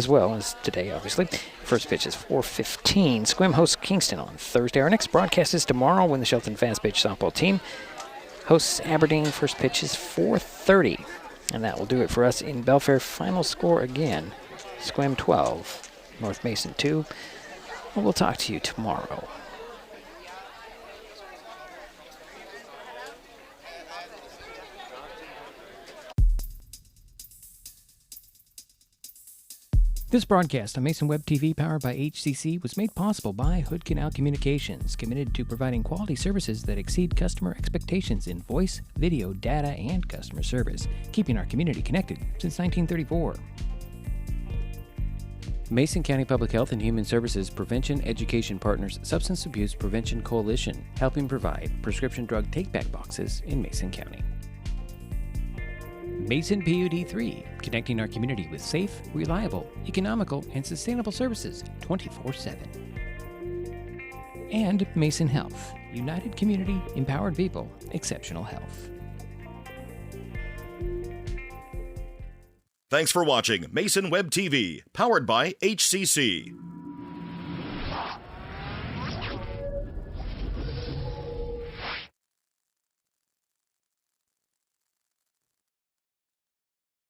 well as today, obviously. First pitch is 4:15. Sequim hosts Kingston on Thursday. Our next broadcast is tomorrow when the Shelton Fastpitch softball team hosts Aberdeen. First pitch is 4:30. And that will do it for us in Belfair. Final score again, Sequim 12, North Mason 2. And we'll talk to you tomorrow. This broadcast on Mason Web TV, powered by HCC, was made possible by Hood Canal Communications, committed to providing quality services that exceed customer expectations in voice, video, data, and customer service, keeping our community connected since 1934. Mason County Public Health and Human Services Prevention Education Partners Substance Abuse Prevention Coalition, helping provide prescription drug take-back boxes in Mason County. Mason PUD 3, connecting our community with safe, reliable, economical, and sustainable services 24/7. And Mason Health, united community, empowered people, exceptional health. Thanks for watching Mason Web TV, powered by HCC.